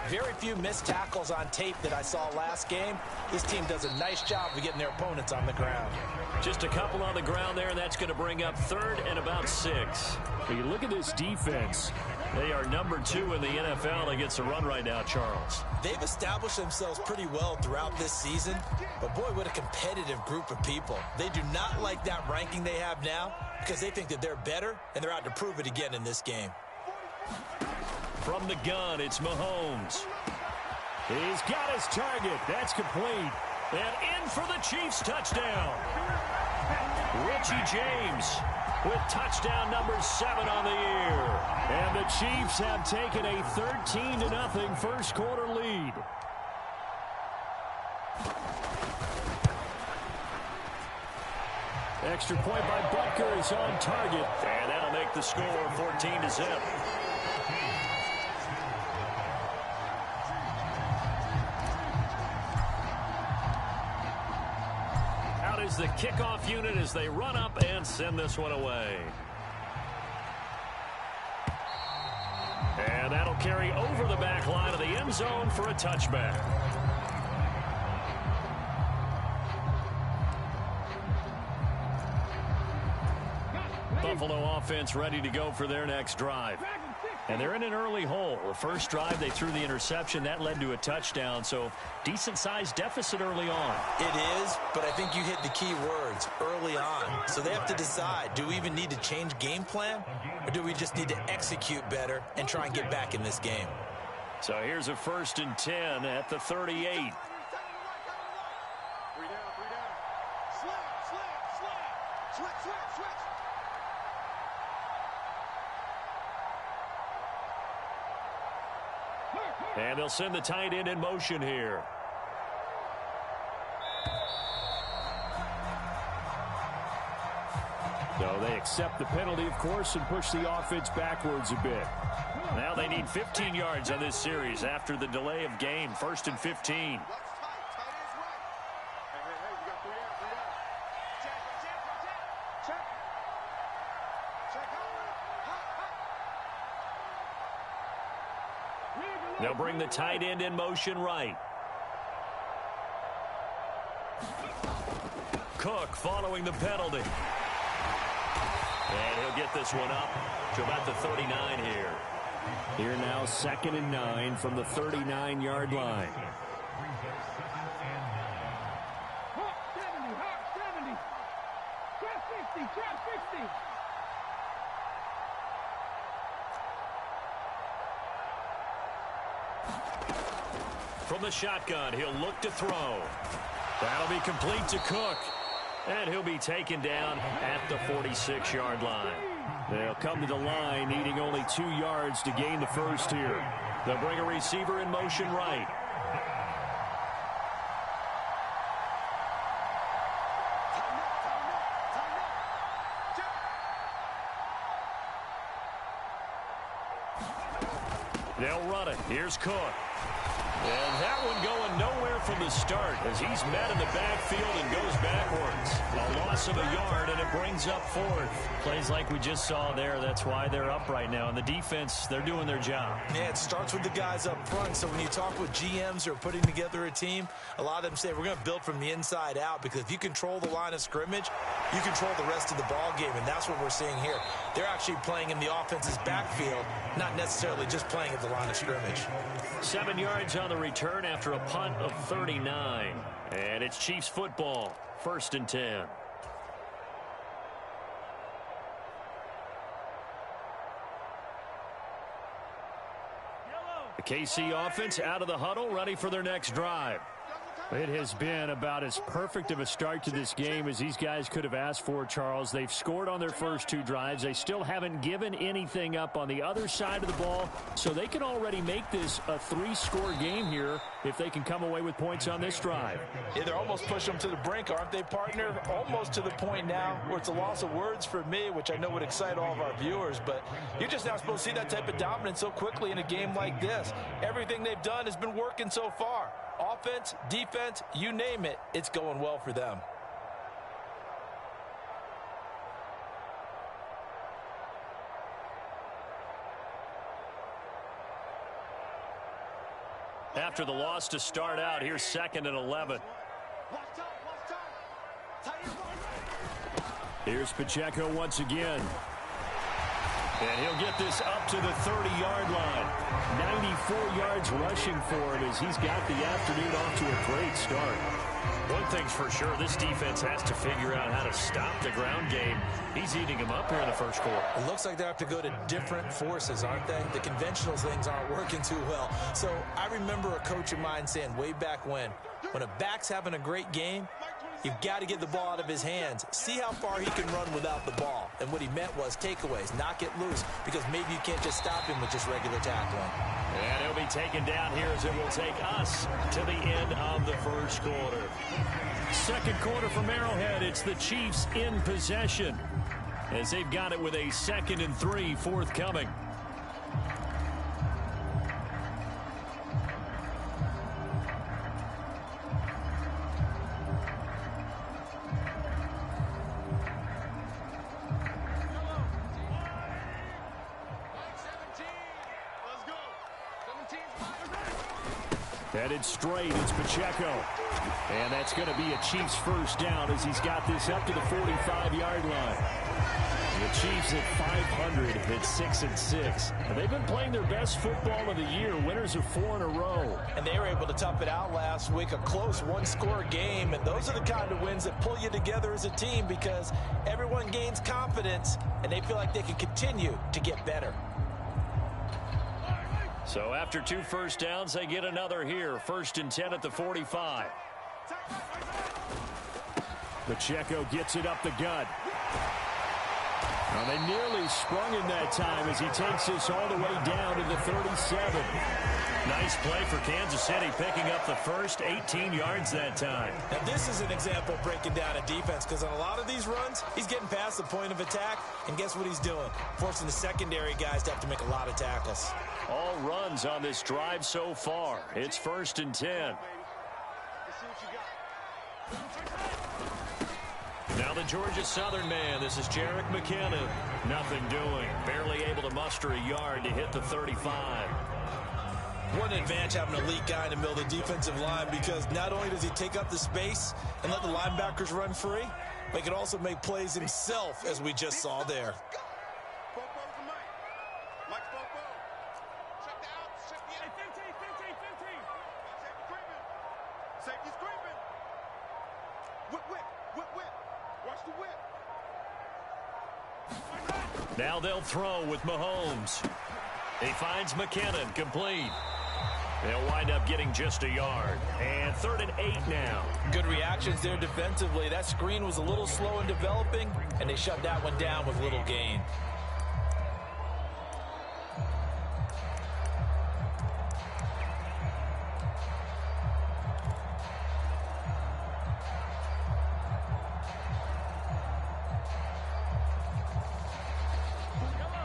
Very few missed tackles on tape that I saw last game. This team does a nice job of getting their opponents on the ground. Just a couple on the ground there, and that's going to bring up 3rd and about 6. But you look at this defense. They are number 2 in the NFL against the run right now, Charles. They've established themselves pretty well throughout this season. But, boy, what a competitive group of people. They do not like that ranking they have now because they think that they're better, and they're out to prove it again in this game. From the gun, it's Mahomes. He's got his target. That's complete. And in for the Chiefs touchdown. Richie James with touchdown number 7 on the year. And the Chiefs have taken a 13-0 first quarter lead. Extra point by Butker is on target. And that'll make the score 14-0. Out is the kickoff unit as they run up and send this one away. And that'll carry over the back line of the end zone for a touchback. Buffalo offense ready to go for their next drive. And they're in an early hole. The first drive, they threw the interception. That led to a touchdown, so decent-sized deficit early on. It is, but I think you hit the key words, early on. So they have to decide, do we even need to change game plan, or do we just need to execute better and try and get back in this game? So here's a 1st and 10 at the 38. And they'll send the tight end in motion here. So they accept the penalty, of course, and push the offense backwards a bit. Now they need 15 yards on this series after the delay of game. 1st and 15. They'll bring the tight end in motion right. Cook following the penalty. And he'll get this one up to about the 39 here. Here now 2nd and 9 from the 39-yard line. From the shotgun, he'll look to throw. That'll be complete to Cook. And he'll be taken down at the 46-yard line. They'll come to the line needing only 2 yards to gain the first here. They'll bring a receiver in motion right. They'll run it. Here's Cook. And that one going nowhere from the start as he's met in the backfield and goes backwards. A loss of a yard, and it brings up 4th. Plays like we just saw there. That's why they're up right now. And the defense, they're doing their job. Yeah, it starts with the guys up front. So when you talk with GMs who are putting together a team, a lot of them say we're going to build from the inside out, because if you control the line of scrimmage, you control the rest of the ball game. And that's what we're seeing here. They're actually playing in the offense's backfield, not necessarily just playing at the line of scrimmage. 7 yards on the return after a punt of 39. And it's Chiefs football. 1st and 10. The KC offense out of the huddle, ready for their next drive. It has been about as perfect of a start to this game as these guys could have asked for, Charles. They've scored on their first 2 drives. They still haven't given anything up on the other side of the ball, so they can already make this a 3-score game here if they can come away with points on this drive. Yeah, they're almost pushing them to the brink, aren't they, partner? Almost to the point now where it's a loss of words for me, which I know would excite all of our viewers, but you're just not supposed to see that type of dominance so quickly in a game like this. Everything they've done has been working so far. Offense, defense, you name it, it's going well for them. After the loss to start out, here's 2nd and 11. Here's Pacheco once again. And he'll get this up up to the 30-yard line. 94 yards rushing for him as he's got the afternoon off to a great start. One thing's for sure, this defense has to figure out how to stop the ground game. He's eating them up here in the first quarter. It looks like they have to go to different forces, aren't they? The conventional things aren't working too well. So I remember a coach of mine saying way back when a back's having a great game, you've got to get the ball out of his hands. See how far he can run without the ball. And what he meant was takeaways, knock it loose, because maybe you can't just stop him with just regular tackling. And he'll be taken down here as it will take us to the end of the first quarter. Second quarter from Arrowhead, it's the Chiefs in possession as they've got it with a 2nd and 3 forthcoming. Headed straight, it's Pacheco. And that's going to be a Chiefs first down as he's got this up to the 45-yard line. The Chiefs at 500 at 6-6. And they've been playing their best football of the year. Winners of 4 in a row. And they were able to tough it out last week. A close one-score game. And those are the kind of wins that pull you together as a team because everyone gains confidence and they feel like they can continue to get better. So after 2 first downs, they get another here. 1st and 10 at the 45. Pacheco gets it up the gut. Well, they nearly sprung him that time as he takes this all the way down to the 37. Nice play for Kansas City, picking up the first 18 yards that time. Now, this is an example of breaking down a defense because on a lot of these runs, he's getting past the point of attack, and guess what he's doing? Forcing the secondary guys to have to make a lot of tackles. All runs on this drive so far. It's 1st and 10. Now the Georgia Southern man. This is Jerick McKinnon. Nothing doing. Barely able to muster a yard to hit the 35. What an advantage having an elite guy in the middle of the defensive line because not only does he take up the space and let the linebackers run free, but he can also make plays himself, as we just saw there. Now they'll throw with Mahomes. He finds McKinnon, complete. They'll wind up getting just a yard. And 3rd and 8 now. Good reactions there defensively. That screen was a little slow in developing, and they shut that one down with little gain.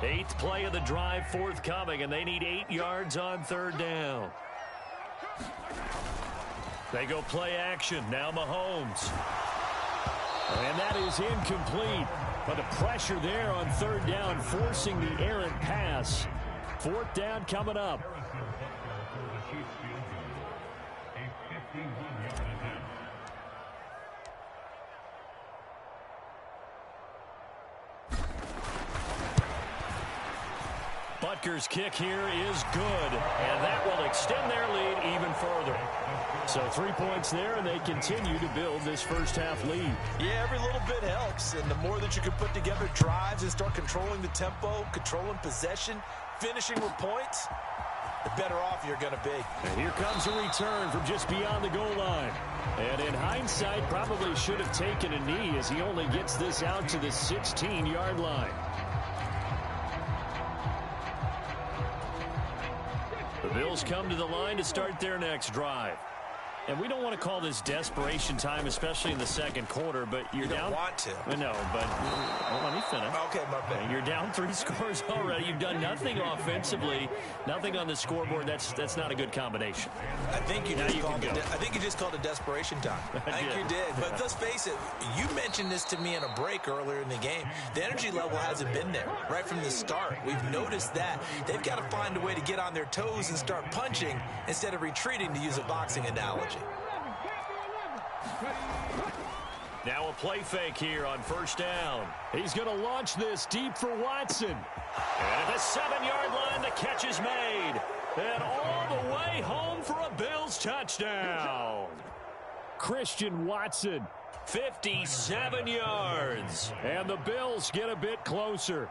Eighth play of the drive forthcoming, and they need 8 yards on 3rd down. They go play action. Now Mahomes. And that is incomplete. But the pressure there on 3rd down, forcing the errant pass. 4th down coming up. Butker's kick here is good, and that will extend their lead even further. So 3 points there, and they continue to build this first half lead. Yeah, every little bit helps, and the more that you can put together drives and start controlling the tempo, controlling possession, finishing with points, the better off you're going to be. And here comes a return from just beyond the goal line. And in hindsight, probably should have taken a knee as he only gets this out to the 16-yard line. The Bills come to the line to start their next drive. And we don't want to call this desperation time, especially in the second quarter, but you're down. You don't want to. No, but let me finish. Okay, my bad. You're down 3 scores already. You've done nothing offensively, nothing on the scoreboard. That's not a good combination. I think you just called it desperation time. I think you did. But let's face it, you mentioned this to me in a break earlier in the game. The energy level hasn't been there right from the start. We've noticed that. They've got to find a way to get on their toes and start punching instead of retreating, to use a boxing analogy. Now a play fake here on first down. He's going to launch this deep for Watson. And at the 7-yard line, the catch is made. And all the way home for a Bills touchdown. Christian Watson, 57 yards. And the Bills get a bit closer.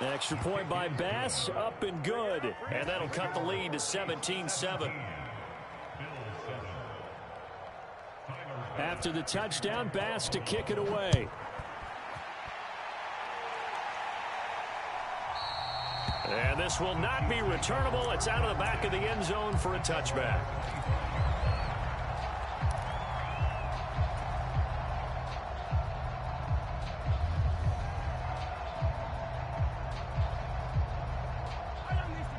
Extra point by Bass, up and good. And that'll cut the lead to 17-7. After the touchdown, Bass to kick it away. And this will not be returnable. It's out of the back of the end zone for a touchback.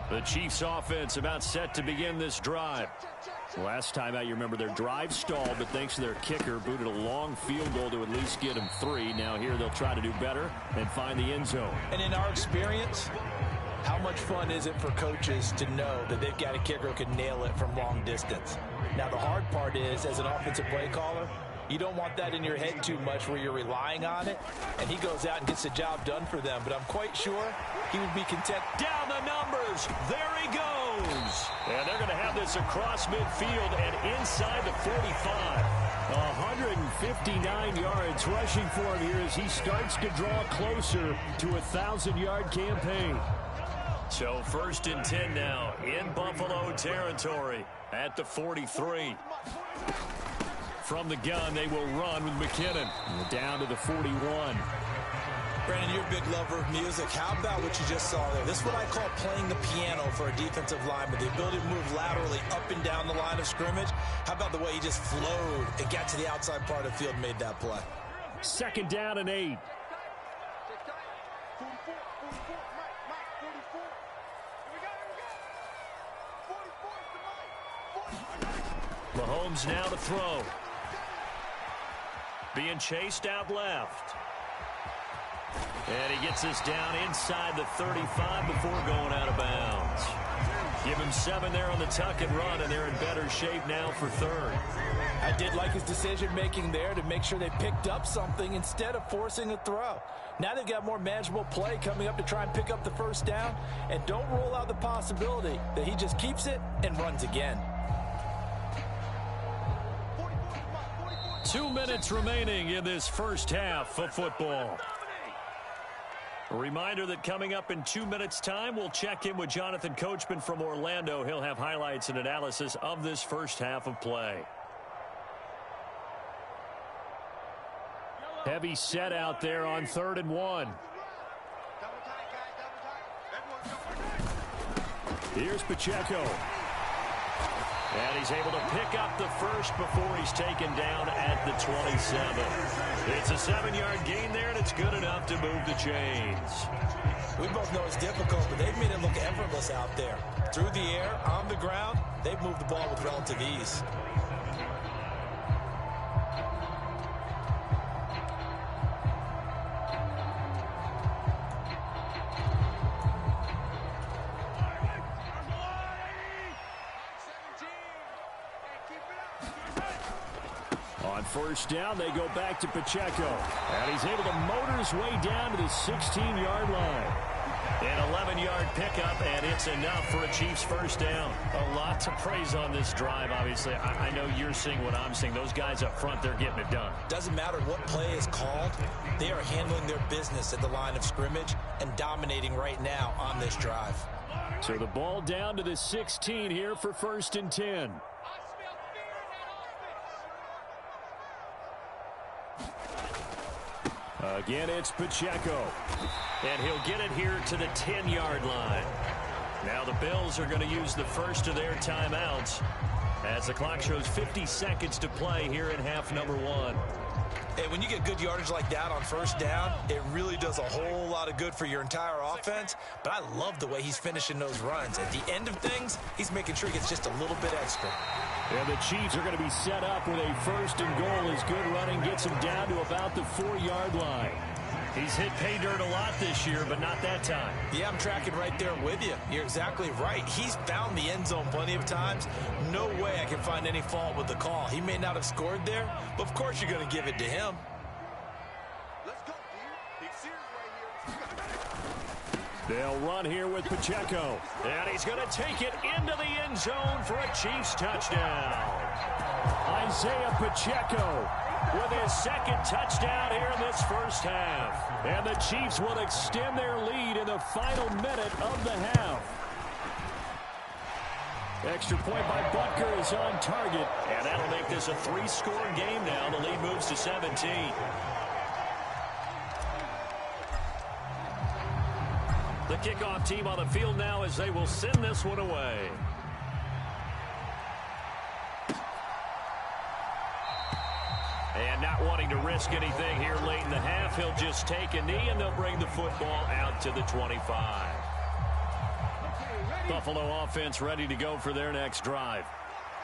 The Chiefs offense about set to begin this drive. Last time out, you remember their drive stalled, but thanks to their kicker, booted a long field goal to at least get them 3. Now here they'll try to do better and find the end zone. And in our experience, how much fun is it for coaches to know that they've got a kicker who can nail it from long distance? Now the hard part is, as an offensive play caller, you don't want that in your head too much where you're relying on it, and he goes out and gets the job done for them. But I'm quite sure he would be content. Down the numbers. There he goes. And they're going to have this across midfield and inside the 45. 159 yards rushing for him here as he starts to draw closer to a 1,000-yard campaign. So 1st and 10 now in Buffalo territory at the 43. From the gun, they will run with McKinnon. Down to the 41. Brandon, you're a big lover of music. How about what you just saw there? This is what I call playing the piano for a defensive lineman. The ability to move laterally up and down the line of scrimmage. How about the way he just flowed and got to the outside part of the field and made that play? 2nd down and 8. Mahomes now to throw. Being chased out left. And he gets this down inside the 35 before going out of bounds. Give him 7 there on the tuck and run, and they're in better shape now for 3rd. I did like his decision-making there to make sure they picked up something instead of forcing a throw. Now they've got more manageable play coming up to try and pick up the 1st down, and don't rule out the possibility that he just keeps it and runs again. 2 minutes remaining in this first half of football. A reminder that coming up in 2 minutes' time, we'll check in with Jonathan Coachman from Orlando. He'll have highlights and analysis of this first half of play. Heavy set out there on 3rd and 1. Here's Pacheco. And he's able to pick up the first before he's taken down at the 27. It's a 7-yard gain there, and it's good enough to move the chains. We both know it's difficult, but they've made it look effortless out there. Through the air, on the ground, they've moved the ball with relative ease. On 1st down, they go back to Pacheco. And he's able to motor his way down to the 16-yard line. An 11-yard pickup, and it's enough for a Chiefs 1st down. A lot to praise on this drive, obviously. I know you're seeing what I'm seeing. Those guys up front, they're getting it done. Doesn't matter what play is called. They are handling their business at the line of scrimmage and dominating right now on this drive. So the ball down to the 16 here for 1st and 10. Again, it's Pacheco. And he'll get it here to the 10-yard line. Now the Bills are going to use the first of their timeouts as the clock shows 50 seconds to play here in half number 1. Hey, when you get good yardage like that on first down, it really does a whole lot of good for your entire offense. But I love the way he's finishing those runs. At the end of things, he's making sure he gets just a little bit extra. And the Chiefs are going to be set up with a 1st and goal as good running gets him down to about the 4-yard line. He's hit pay dirt a lot this year, but not that time. Yeah, I'm tracking right there with you. You're exactly right. He's found the end zone plenty of times. No way I can find any fault with the call. He may not have scored there, but of course you're going to give it to him. Let's go, dude. Big series right here. They'll run here with Pacheco. And he's going to take it into the end zone for a Chiefs touchdown. Isaiah Pacheco with his 2nd touchdown here in this first half. And the Chiefs will extend their lead in the final minute of the half. Extra point by Butker is on target. And that'll make this a 3-score game now. The lead moves to 17. The kickoff team on the field now as they will send this one away. And not wanting to risk anything here late in the half, he'll just take a knee and they'll bring the football out to the 25. Buffalo offense ready to go for their next drive.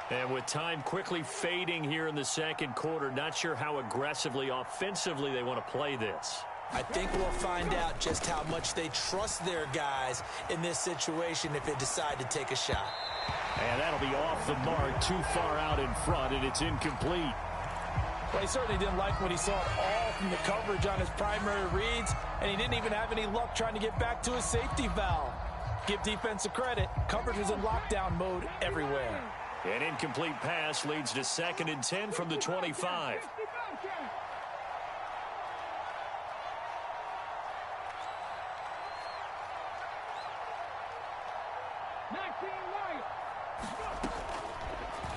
And with time quickly fading here in the second quarter, not sure how aggressively, offensively they want to play this. I think we'll find out just how much they trust their guys in this situation if they decide to take a shot. And that'll be off the mark, too far out in front, and it's incomplete. Well, he certainly didn't like what he saw at all from the coverage on his primary reads, and he didn't even have any luck trying to get back to his safety valve. Give defense a credit. Coverage was in lockdown mode everywhere. An incomplete pass leads to 2nd and 10 from the 25.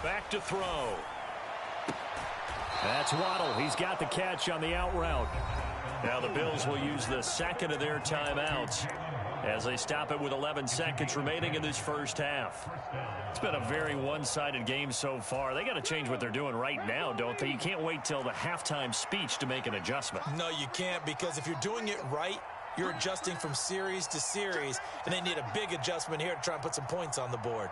Back to throw. That's Waddle. He's got the catch on the out route. Now the Bills will use the 2nd of their timeouts as they stop it with 11 seconds remaining in this first half. It's been a very one-sided game so far. They got to change what they're doing right now, don't they? You can't wait till the halftime speech to make an adjustment. No, you can't, because if you're doing it right, you're adjusting from series to series, and they need a big adjustment here to try and put some points on the board.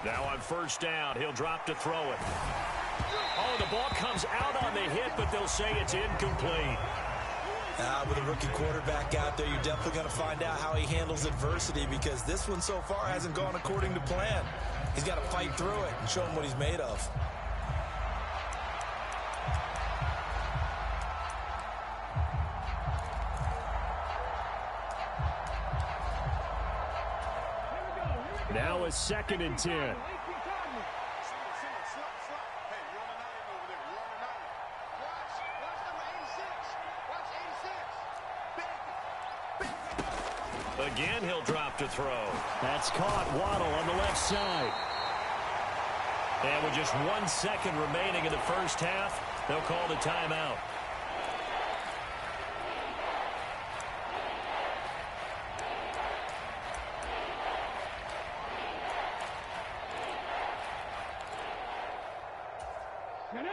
Now on first down, he'll drop to throw it. Oh, the ball comes out on the hit, but they'll say it's incomplete. With a rookie quarterback out there, you're definitely going to find out how he handles adversity, because this one so far hasn't gone according to plan. He's got to fight through it and show him what he's made of. Now a 2nd and 10. Again, he'll drop to throw. That's caught. Waddle on the left side. And with just 1 second remaining in the first half, they'll call the timeout.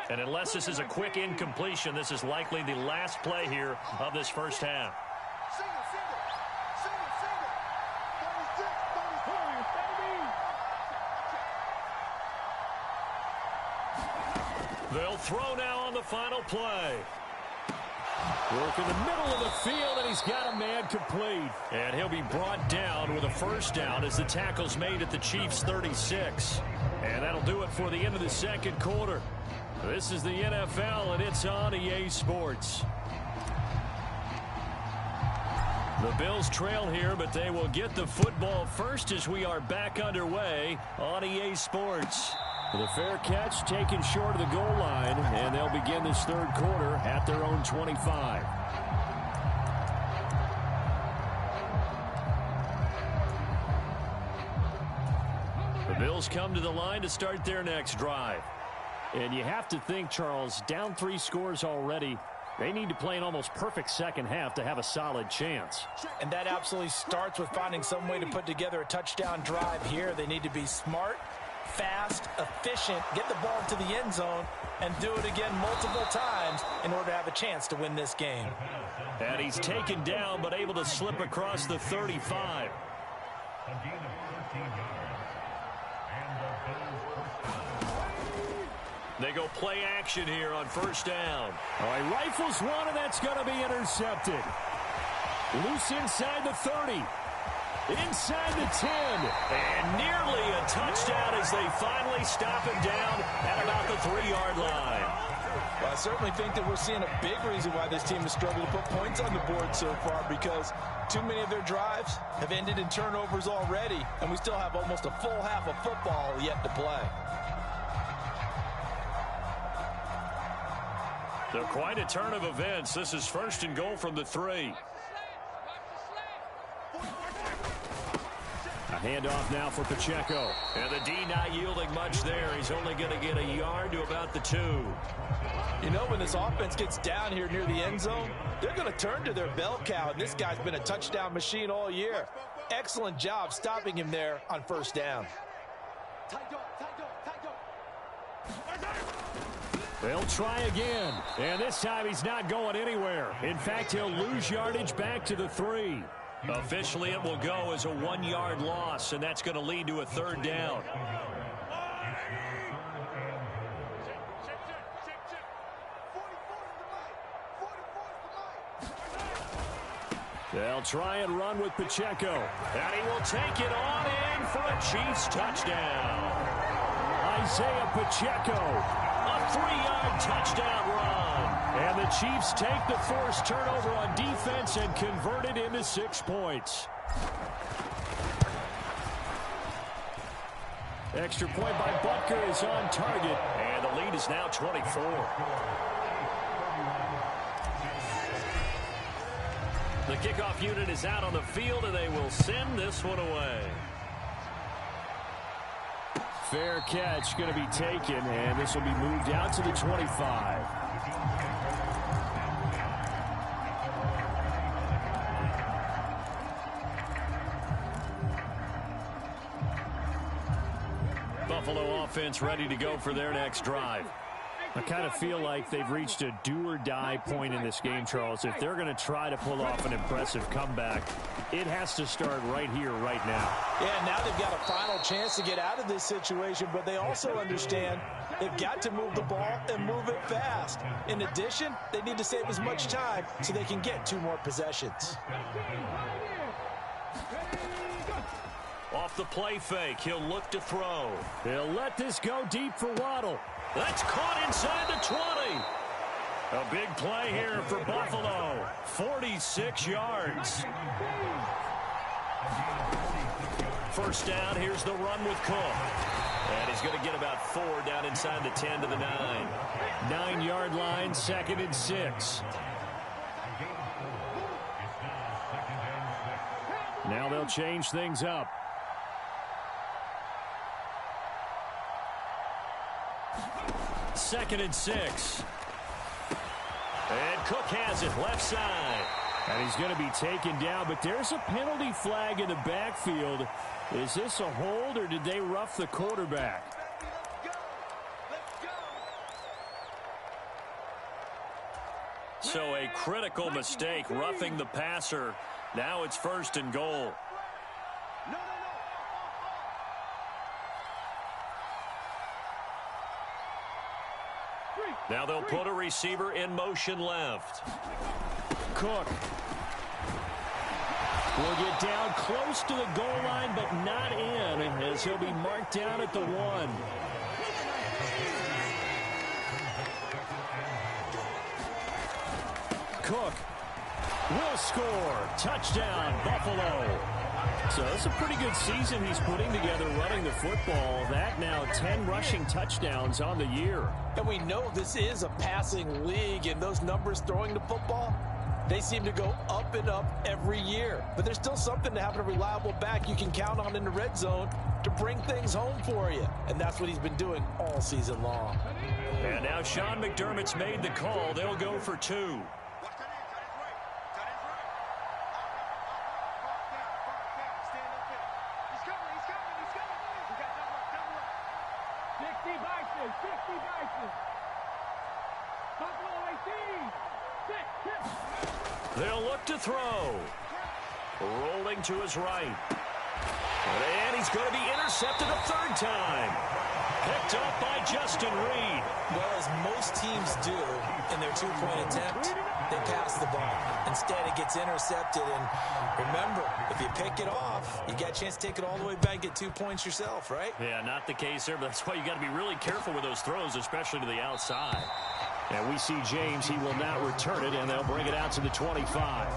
And unless this is a quick incompletion, this is likely the last play here of this first half. They'll throw now on the final play. Work in the middle of the field, and he's got a man complete. And he'll be brought down with a first down as the tackle's made at the Chiefs' 36. And that'll do it for the end of the second quarter. This is the NFL, and it's on EA Sports. The Bills trail here, but they will get the football first as we are back underway on EA Sports. The fair catch taken short of the goal line, and they'll begin this third quarter at their own 25. The Bills come to the line to start their next drive. And you have to think, Charles, down 3 scores already. They need to play an almost perfect second half to have a solid chance. And that absolutely starts with finding some way to put together a touchdown drive here. They need to be smart fast, efficient, get the ball to the end zone, and do it again multiple times in order to have a chance to win this game. And he's taken down but able to slip across the 35. They go play action here on first down. All right, rifles one, and that's going to be intercepted. Loose inside the 30. Inside the 10. And nearly a touchdown as they finally stop him down at about the 3-yard line. Well, I certainly think that we're seeing a big reason why this team has struggled to put points on the board so far, because too many of their drives have ended in turnovers already, and we still have almost a full half of football yet to play. So quite a turn of events. This is first and goal from the 3. A handoff now for Pacheco. And the D not yielding much there. He's only going to get a yard to about the 2. You know, when this offense gets down here near the end zone, they're going to turn to their bell cow, and this guy's been a touchdown machine all year. Excellent job stopping him there on first down. They'll try again. And this time he's not going anywhere. In fact, he'll lose yardage back to the 3. Officially, it will go as a 1-yard loss, and that's going to lead to a 3rd down. They'll try and run with Pacheco. And he will take it on in for a Chiefs touchdown. Isaiah Pacheco. A 3-yard touchdown run. And the Chiefs take the forced turnover on defense and convert it into 6 points. Extra point by Butker is on target. And the lead is now 24. The kickoff unit is out on the field, and they will send this one away. Fair catch going to be taken, and this will be moved out to the 25. Buffalo offense ready to go for their next drive. I kind of feel like they've reached a do-or-die point in this game, Charles. If they're going to try to pull off an impressive comeback, it has to start right here, right now. Yeah, now they've got a final chance to get out of this situation, but they also understand they've got to move the ball and move it fast. In addition, they need to save as much time so they can get 2 more possessions. Off the play fake, he'll look to throw. He'll let this go deep for Waddle. That's caught inside the 20. A big play here for Buffalo. 46 yards. First down, here's the run with Cook. And he's going to get about 4 down inside the 10 to the 9. 9-yard line, 2nd and 6. Now they'll change things up. Second and 6. And Cook has it left side. And he's going to be taken down, but there's a penalty flag in the backfield. Is this a hold, or did they rough the quarterback? So a critical mistake, roughing the passer. Now it's 1st and goal. Now they'll put a receiver in motion left. Cook will get down close to the goal line, but not in, as he'll be marked down at the 1. Cook will score. Touchdown, Buffalo. So it's a pretty good season he's putting together running the football. That now 10 rushing touchdowns on the year. And we know this is a passing league, and those numbers throwing the football, they seem to go up and up every year. But there's still something to having a reliable back you can count on in the red zone to bring things home for you. And that's what he's been doing all season long. And now Sean McDermott's made the call. They'll go for 2. They'll look to throw. Rolling to his right. And he's going to be intercepted a third time. Picked up by Justin Reed. Well, as most teams do in their two-point attempt, they pass the ball. Instead, it gets intercepted. And remember, if you pick it off, you got a chance to take it all the way back and get 2 points yourself, right? Yeah, not the case there, but that's why you got to be really careful with those throws, especially to the outside. And we see James. He will not return it, and they'll bring it out to the 25.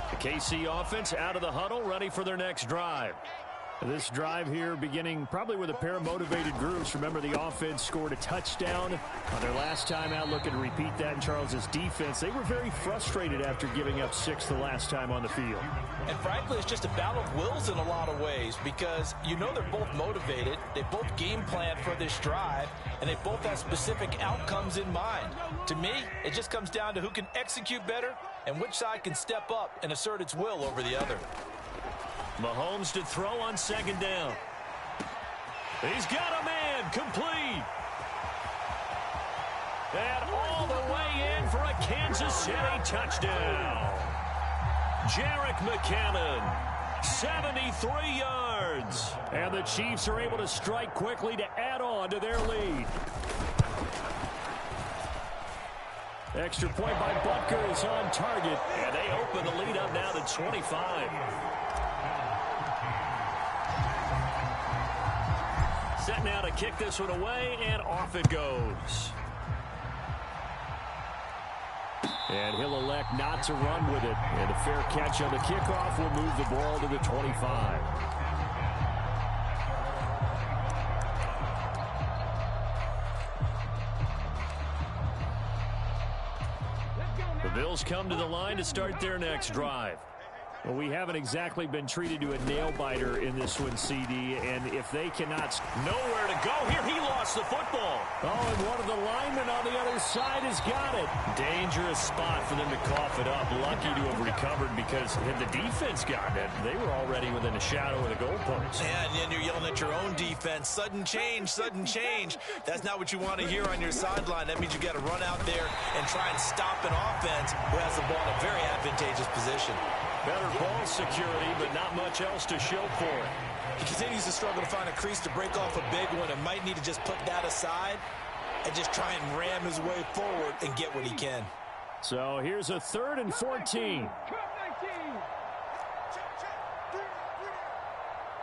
The KC offense out of the huddle, ready for their next drive. This drive here beginning probably with a pair of motivated groups. Remember, the offense scored a touchdown on their last time out. Looking to repeat that in Charles's defense. They were very frustrated after giving up 6 the last time on the field. And frankly, it's just a battle of wills in a lot of ways because you know they're both motivated. They both game plan for this drive, and they both have specific outcomes in mind. To me, it just comes down to who can execute better and which side can step up and assert its will over the other. Mahomes to throw on second down. He's got a man, complete. And all the way in for a Kansas City touchdown. Jerick McKinnon, 73 yards. And the Chiefs are able to strike quickly to add on to their lead. Extra point by Butker is on target. And they open the lead up now to 25. Set now to kick this one away, and off it goes. And he'll elect not to run with it. And a fair catch on the kickoff will move the ball to the 25. The Bills come to the line to start their next drive. Well, we haven't exactly been treated to a nail-biter in this one, CD, and if they cannot... Nowhere to go here. He lost the football. Oh, and one of the linemen on the other side has got it. Dangerous spot for them to cough it up. Lucky to have recovered because had the defense gotten it, they were already within a shadow of the goalpost. Yeah, and then you're yelling at your own defense. Sudden change, sudden change. That's not what you want to hear on your sideline. That means you got to run out there and try and stop an offense who has the ball in a very advantageous position. Better ball security, but not much else to show for it. He continues to struggle to find a crease to break off a big one and might need to just put that aside and just try and ram his way forward and get what he can. So here's a 3rd and 14.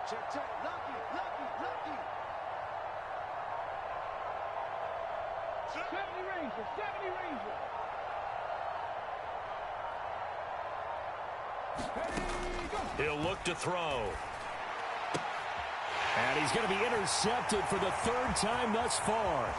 Check, check. Lucky. 70 Ranger. He'll look to throw. And he's going to be intercepted for the 3rd time thus far.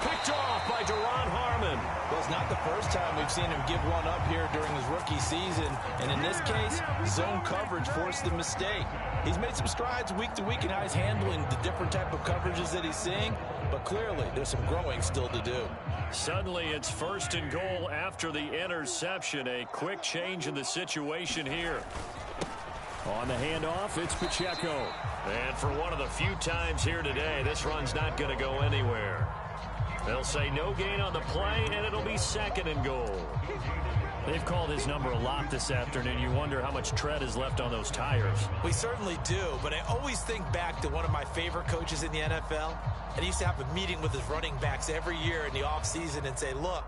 Picked off by Duron Harmon. Well, it's not the first time we've seen him give one up here during his rookie season. And in this case, zone coverage forced the mistake. He's made some strides week to week in how he's handling the different type of coverages that he's seeing. But clearly, there's some growing still to do. Suddenly, it's 1st and goal after the interception. A quick change in the situation here. On the handoff, it's Pacheco. And for one of the few times here today, this run's not going to go anywhere. They'll say no gain on the play, and it'll be 2nd and goal. They've called his number a lot this afternoon. You wonder how much tread is left on those tires. We certainly do, but I always think back to one of my favorite coaches in the NFL. And he used to have a meeting with his running backs every year in the offseason and say, look,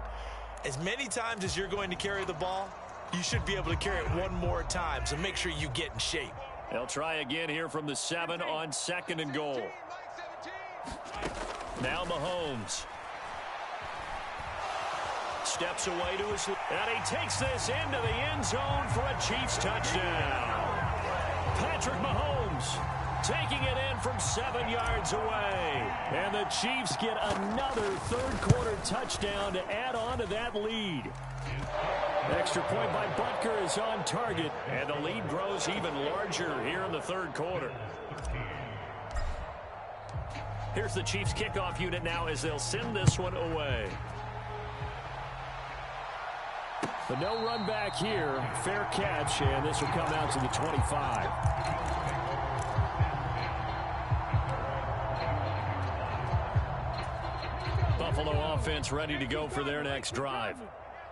as many times as you're going to carry the ball, you should be able to carry it one more time, so make sure you get in shape. They'll try again here from the 7 on 2nd and goal. Now Mahomes. Steps away to his... And he takes this into the end zone for a Chiefs touchdown. Patrick Mahomes taking it in from 7 yards away. And the Chiefs get another 3rd quarter touchdown to add on to that lead. Extra point by Butker is on target. And the lead grows even larger here in the 3rd quarter. Here's the Chiefs kickoff unit now as they'll send this one away. But no run back here. Fair catch, and this will come out to the 25. Buffalo offense ready to go for their next drive.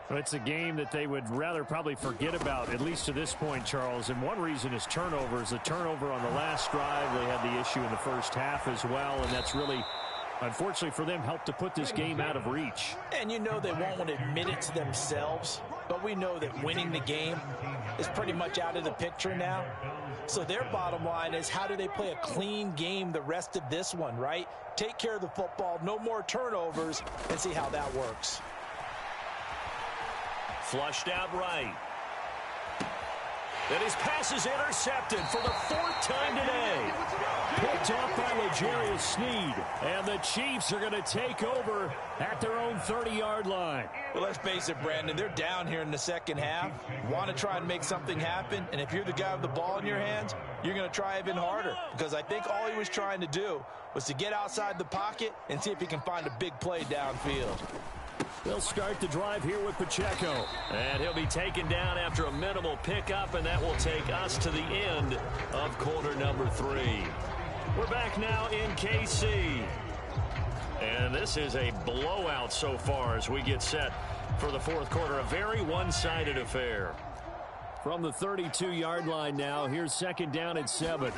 It's a game that they would rather probably forget about, at least to this point, Charles. And one reason is turnovers. The turnover on the last drive, they had the issue in the first half as well, and that's really, unfortunately for them, helped to put this game out of reach. And you know they won't admit it to themselves, but we know that winning the game is pretty much out of the picture now. So their bottom line is, how do they play a clean game the rest of this one, right? Take care of the football, no more turnovers, and see how that works. Flushed out right. And his pass is intercepted for the 4th time today. Picked off by L'Jarius Sneed. And the Chiefs are going to take over at their own 30-yard line. Well, let's face it, Brandon. They're down here in the second half. Want to try and make something happen. And if you're the guy with the ball in your hands, you're going to try even harder. Because I think all he was trying to do was to get outside the pocket and see if he can find a big play downfield. They'll start the drive here with Pacheco. And he'll be taken down after a minimal pickup, and that will take us to the end of quarter number 3. We're back now in KC. And this is a blowout so far as we get set for the fourth quarter. A very one-sided affair. From the 32-yard line now, here's second down at 7.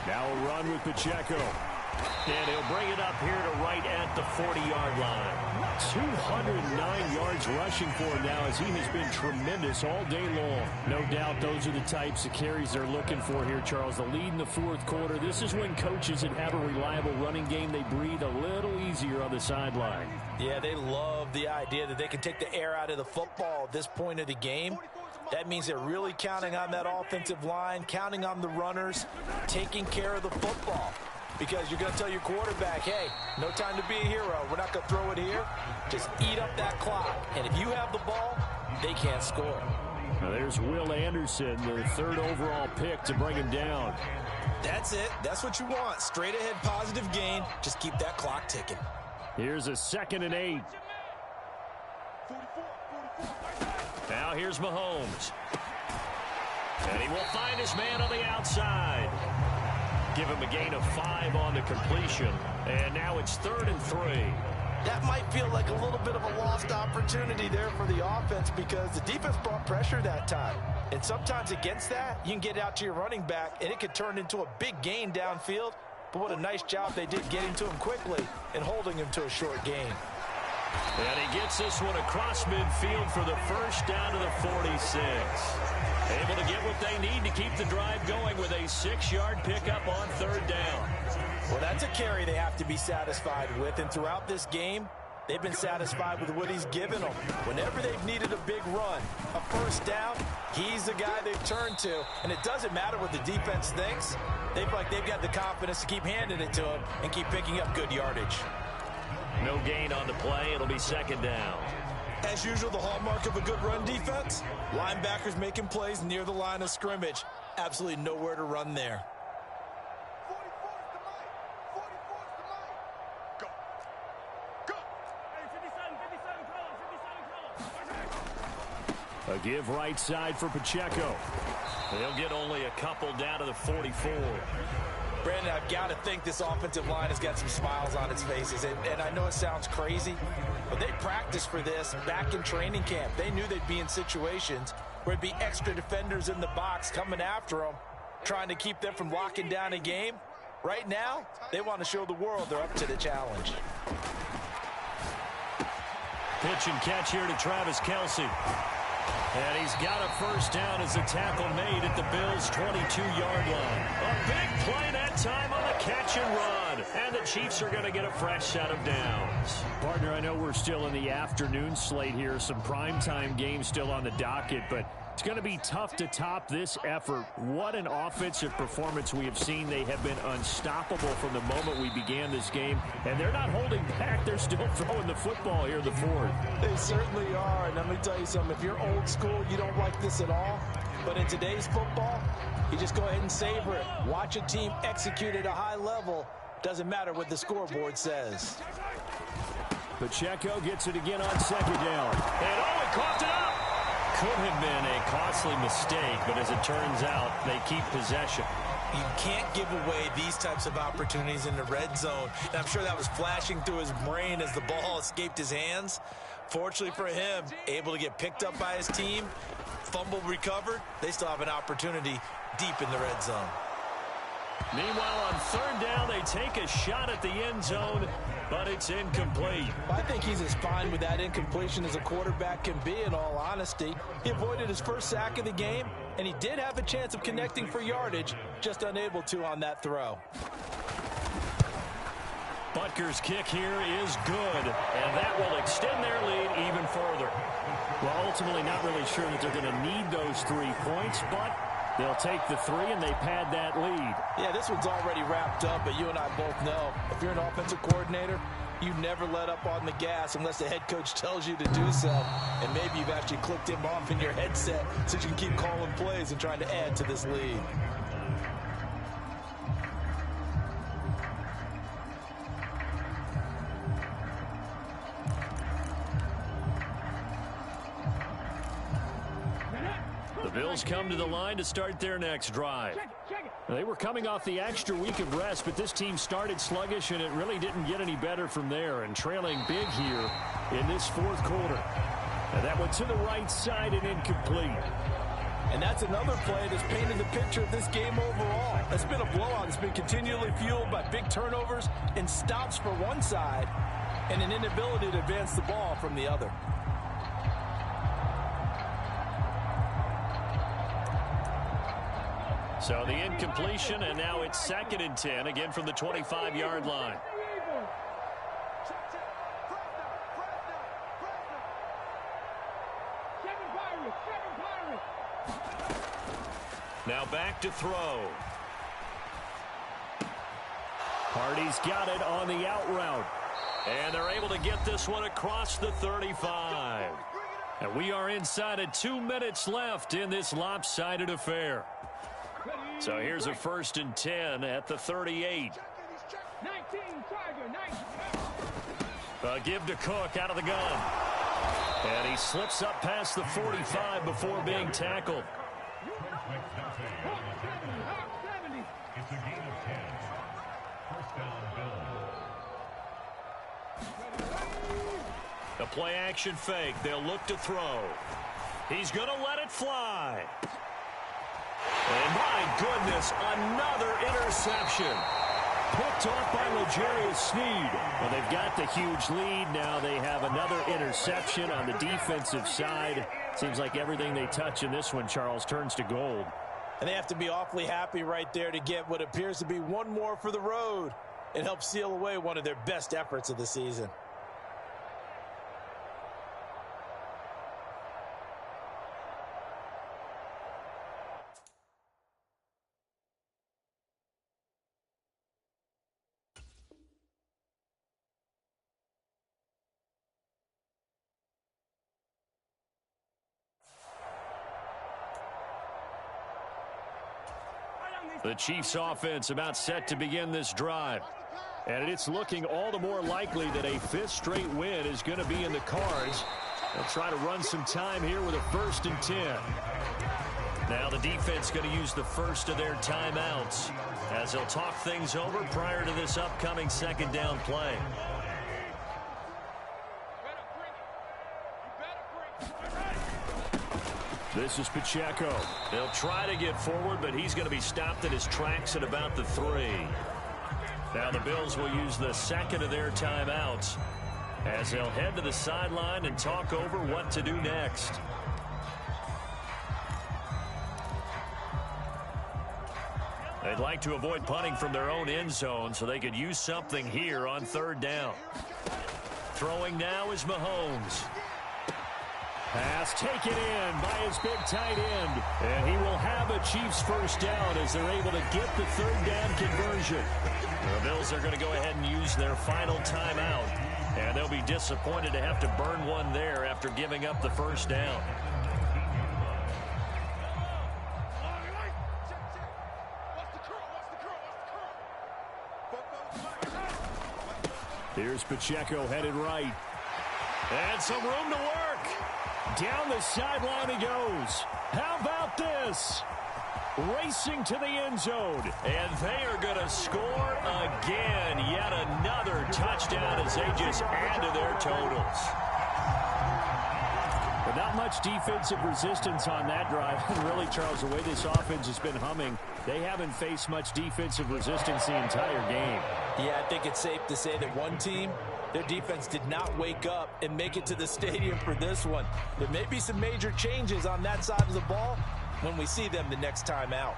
Now a run with Pacheco. And he'll bring it up here to right at the 40-yard line. 209 yards rushing for him now, as he has been tremendous all day long. No doubt those are the types of carries they're looking for here, Charles. The lead in the fourth quarter. This is when coaches that have a reliable running game, they breathe a little easier on the sideline. Yeah, they love the idea that they can take the air out of the football at this point of the game. That means they're really counting on that offensive line, counting on the runners, taking care of the football. Because you're going to tell your quarterback, hey, no time to be a hero. We're not going to throw it here. Just eat up that clock. And if you have the ball, they can't score. Now there's Will Anderson, the 3rd overall pick to bring him down. That's it. That's what you want. Straight ahead positive gain. Just keep that clock ticking. Here's a 2nd and 8. Now here's Mahomes. And he will find his man on the outside. Give him a gain of 5 on the completion. And now it's 3rd and 3. That might feel like a little bit of a lost opportunity there for the offense, because the defense brought pressure that time. And sometimes against that, you can get out to your running back, and it could turn into a big gain downfield. But what a nice job they did getting to him quickly and holding him to a short gain. And he gets this one across midfield for the first down to the 46. Able to get what they need to keep the drive going with a 6-yard pickup on 3rd down. Well, that's a carry they have to be satisfied with. And throughout this game, they've been satisfied with what he's given them. Whenever they've needed a big run, a first down, he's the guy they've turned to. And it doesn't matter what the defense thinks. They feel like they've got the confidence to keep handing it to him and keep picking up good yardage. No gain on the play. It'll be 2nd down. As usual, the hallmark of a good run defense, linebackers making plays near the line of scrimmage. Absolutely nowhere to run there. A give right side for Pacheco. They'll get only a couple down to the 44. Brandon, I've got to think this offensive line has got some smiles on its faces. And I know it sounds crazy, but they practiced for this back in training camp. They knew they'd be in situations where there'd be extra defenders in the box coming after them, trying to keep them from locking down a game. Right now, they want to show the world they're up to the challenge. Pitch and catch here to Travis Kelce. And he's got a first down as a tackle made at the Bills' 22-yard line. A big play that time on the catch and run. And the Chiefs are going to get a fresh set of downs. Partner, I know we're still in the afternoon slate here. Some primetime games still on the docket, but it's going to be tough to top this effort. What an offensive performance we have seen. They have been unstoppable from the moment we began this game, and they're not holding back. They're still throwing the football here in the fourth. They certainly are, and let me tell you something. If you're old school, you don't like this at all. But in today's football, you just go ahead and savor it. Watch a team execute at a high level. Doesn't matter what the scoreboard says. Pacheco gets it again on second down. And he coughed it up. Could have been a costly mistake, but as it turns out, they keep possession. You can't give away these types of opportunities in the red zone. And I'm sure that was flashing through his brain as the ball escaped his hands. Fortunately for him, able to get picked up by his team, fumble recovered. They still have an opportunity deep in the red zone. Meanwhile, on third down, they take a shot at the end zone, but it's incomplete. I think he's as fine with that incompletion as a quarterback can be, in all honesty. He avoided his first sack of the game, and he did have a chance of connecting for yardage, just unable to on that throw. Butker's kick here is good, and that will extend their lead even further. Well, ultimately not really sure that they're going to need those 3 points, but they'll take the 3 and they pad that lead. Yeah, this one's already wrapped up, but you and I both know if you're an offensive coordinator, you never let up on the gas unless the head coach tells you to do so. And maybe you've actually clicked him off in your headset so you can keep calling plays and trying to add to this lead. Bills come to the line to start their next drive. They were coming off the extra week of rest, but this team started sluggish, and it really didn't get any better from there, and trailing big here in this fourth quarter. And that went to the right side and incomplete. And that's another play that's painted the picture of this game overall. It's been a blowout. It's been continually fueled by big turnovers and stops for one side and an inability to advance the ball from the other. So the incompletion, and now it's 2nd and 10, again from the 25-yard line. Now back to throw. Hardy's got it on the out route. And they're able to get this one across the 35. And we are inside of 2 minutes left in this lopsided affair. So here's a 1st and 10 at the 38. 19, Tiger, 19. Give to Cook out of the gun. And he slips up past the 45 before being tackled. It's a gain of 10. First down, Bills. The play action fake. They'll look to throw. He's going to let it fly. And my goodness, another interception. Picked off by L'Jarius Sneed. Well, they've got the huge lead. Now they have another interception on the defensive side. Seems like everything they touch in this one, Charles, turns to gold. And they have to be awfully happy right there to get what appears to be one more for the road and help seal away one of their best efforts of the season. The Chiefs offense about set to begin this drive. And it's looking all the more likely that a 5th straight win is going to be in the cards. They'll try to run some time here with a 1st and 10. Now the defense going to use the first of their timeouts as they'll talk things over prior to this upcoming 2nd down play. This is Pacheco. They'll try to get forward, but he's going to be stopped in his tracks at about the 3. Now the Bills will use the 2nd of their timeouts as they'll head to the sideline and talk over what to do next. They'd like to avoid punting from their own end zone so they could use something here on 3rd down. Throwing now is Mahomes. Pass taken in by his big tight end. And he will have a Chiefs first down as they're able to get the 3rd down conversion. The Bills are going to go ahead and use their final timeout. And they'll be disappointed to have to burn one there after giving up the first down. Here's Pacheco headed right. And some room to work. Down the sideline he goes. How about this? Racing to the end zone. And they are going to score again. Yet another touchdown as they just add to their totals. But not much defensive resistance on that drive. And really, Charles, the way this offense has been humming, they haven't faced much defensive resistance the entire game. Yeah, I think it's safe to say that one team, their defense did not wake up and make it to the stadium for this one. There may be some major changes on that side of the ball when we see them the next time out.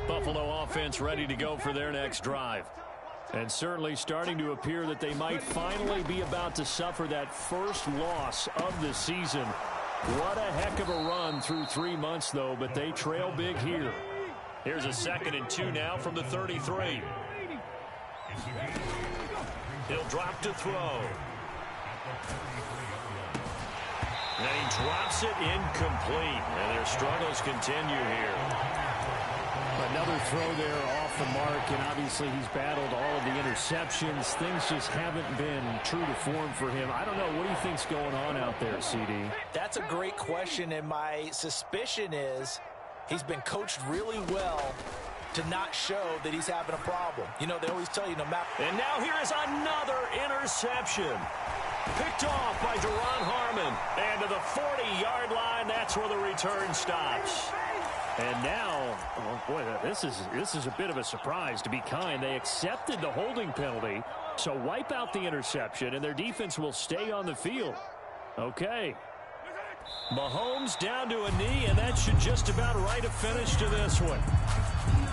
Buffalo offense ready to go for their next drive. And certainly starting to appear that they might finally be about to suffer that first loss of the season. What a heck of a run through 3 months, though, but they trail big here. Here's a 2nd and 2 now from the 33. He'll drop to throw. And he drops it incomplete. And their struggles continue here. Another throw there off the mark, and obviously he's battled all of the interceptions. Things just haven't been true to form for him. I don't know. What do you think's going on out there, CD? That's a great question, and my suspicion is he's been coached really well to not show that he's having a problem. You know, they always tell you no matter. And now here is another interception. Picked off by Duron Harmon. And to the 40-yard line, that's where the return stops. And now, oh boy, this is a bit of a surprise, to be kind. They accepted the holding penalty, so wipe out the interception, and their defense will stay on the field. Okay. Mahomes down to a knee, and that should just about write a finish to this one.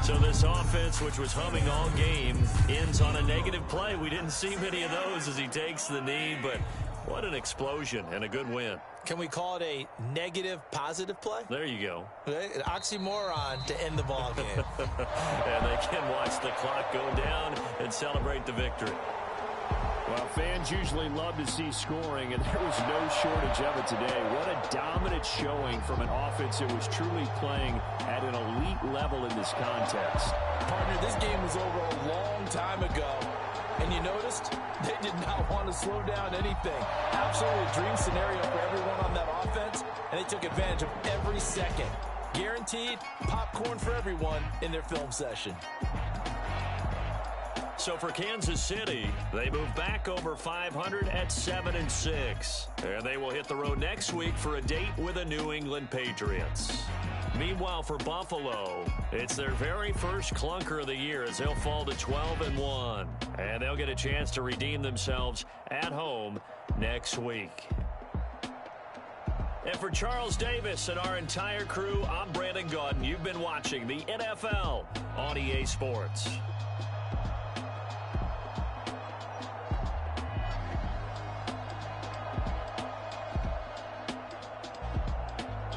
So this offense, which was humming all game, ends on a negative play. We didn't see many of those as he takes the knee, but what an explosion and a good win. Can we call it a negative positive play? There you go. An oxymoron to end the ball game. And they can watch the clock go down and celebrate the victory. Well, fans usually love to see scoring, and there was no shortage of it today. What a dominant showing from an offense that was truly playing at an elite level in this contest. Partner, this game was over a long time ago. And you noticed they did not want to slow down anything. Absolutely a dream scenario for everyone on that offense, and they took advantage of every second. Guaranteed popcorn for everyone in their film session. So for Kansas City, they move back over 500 at 7-6. And they will hit the road next week for a date with the New England Patriots. Meanwhile, for Buffalo, it's their very first clunker of the year as they'll fall to 12-1. And they'll get a chance to redeem themselves at home next week. And for Charles Davis and our entire crew, I'm Brandon Gaudin. You've been watching the NFL on EA Sports.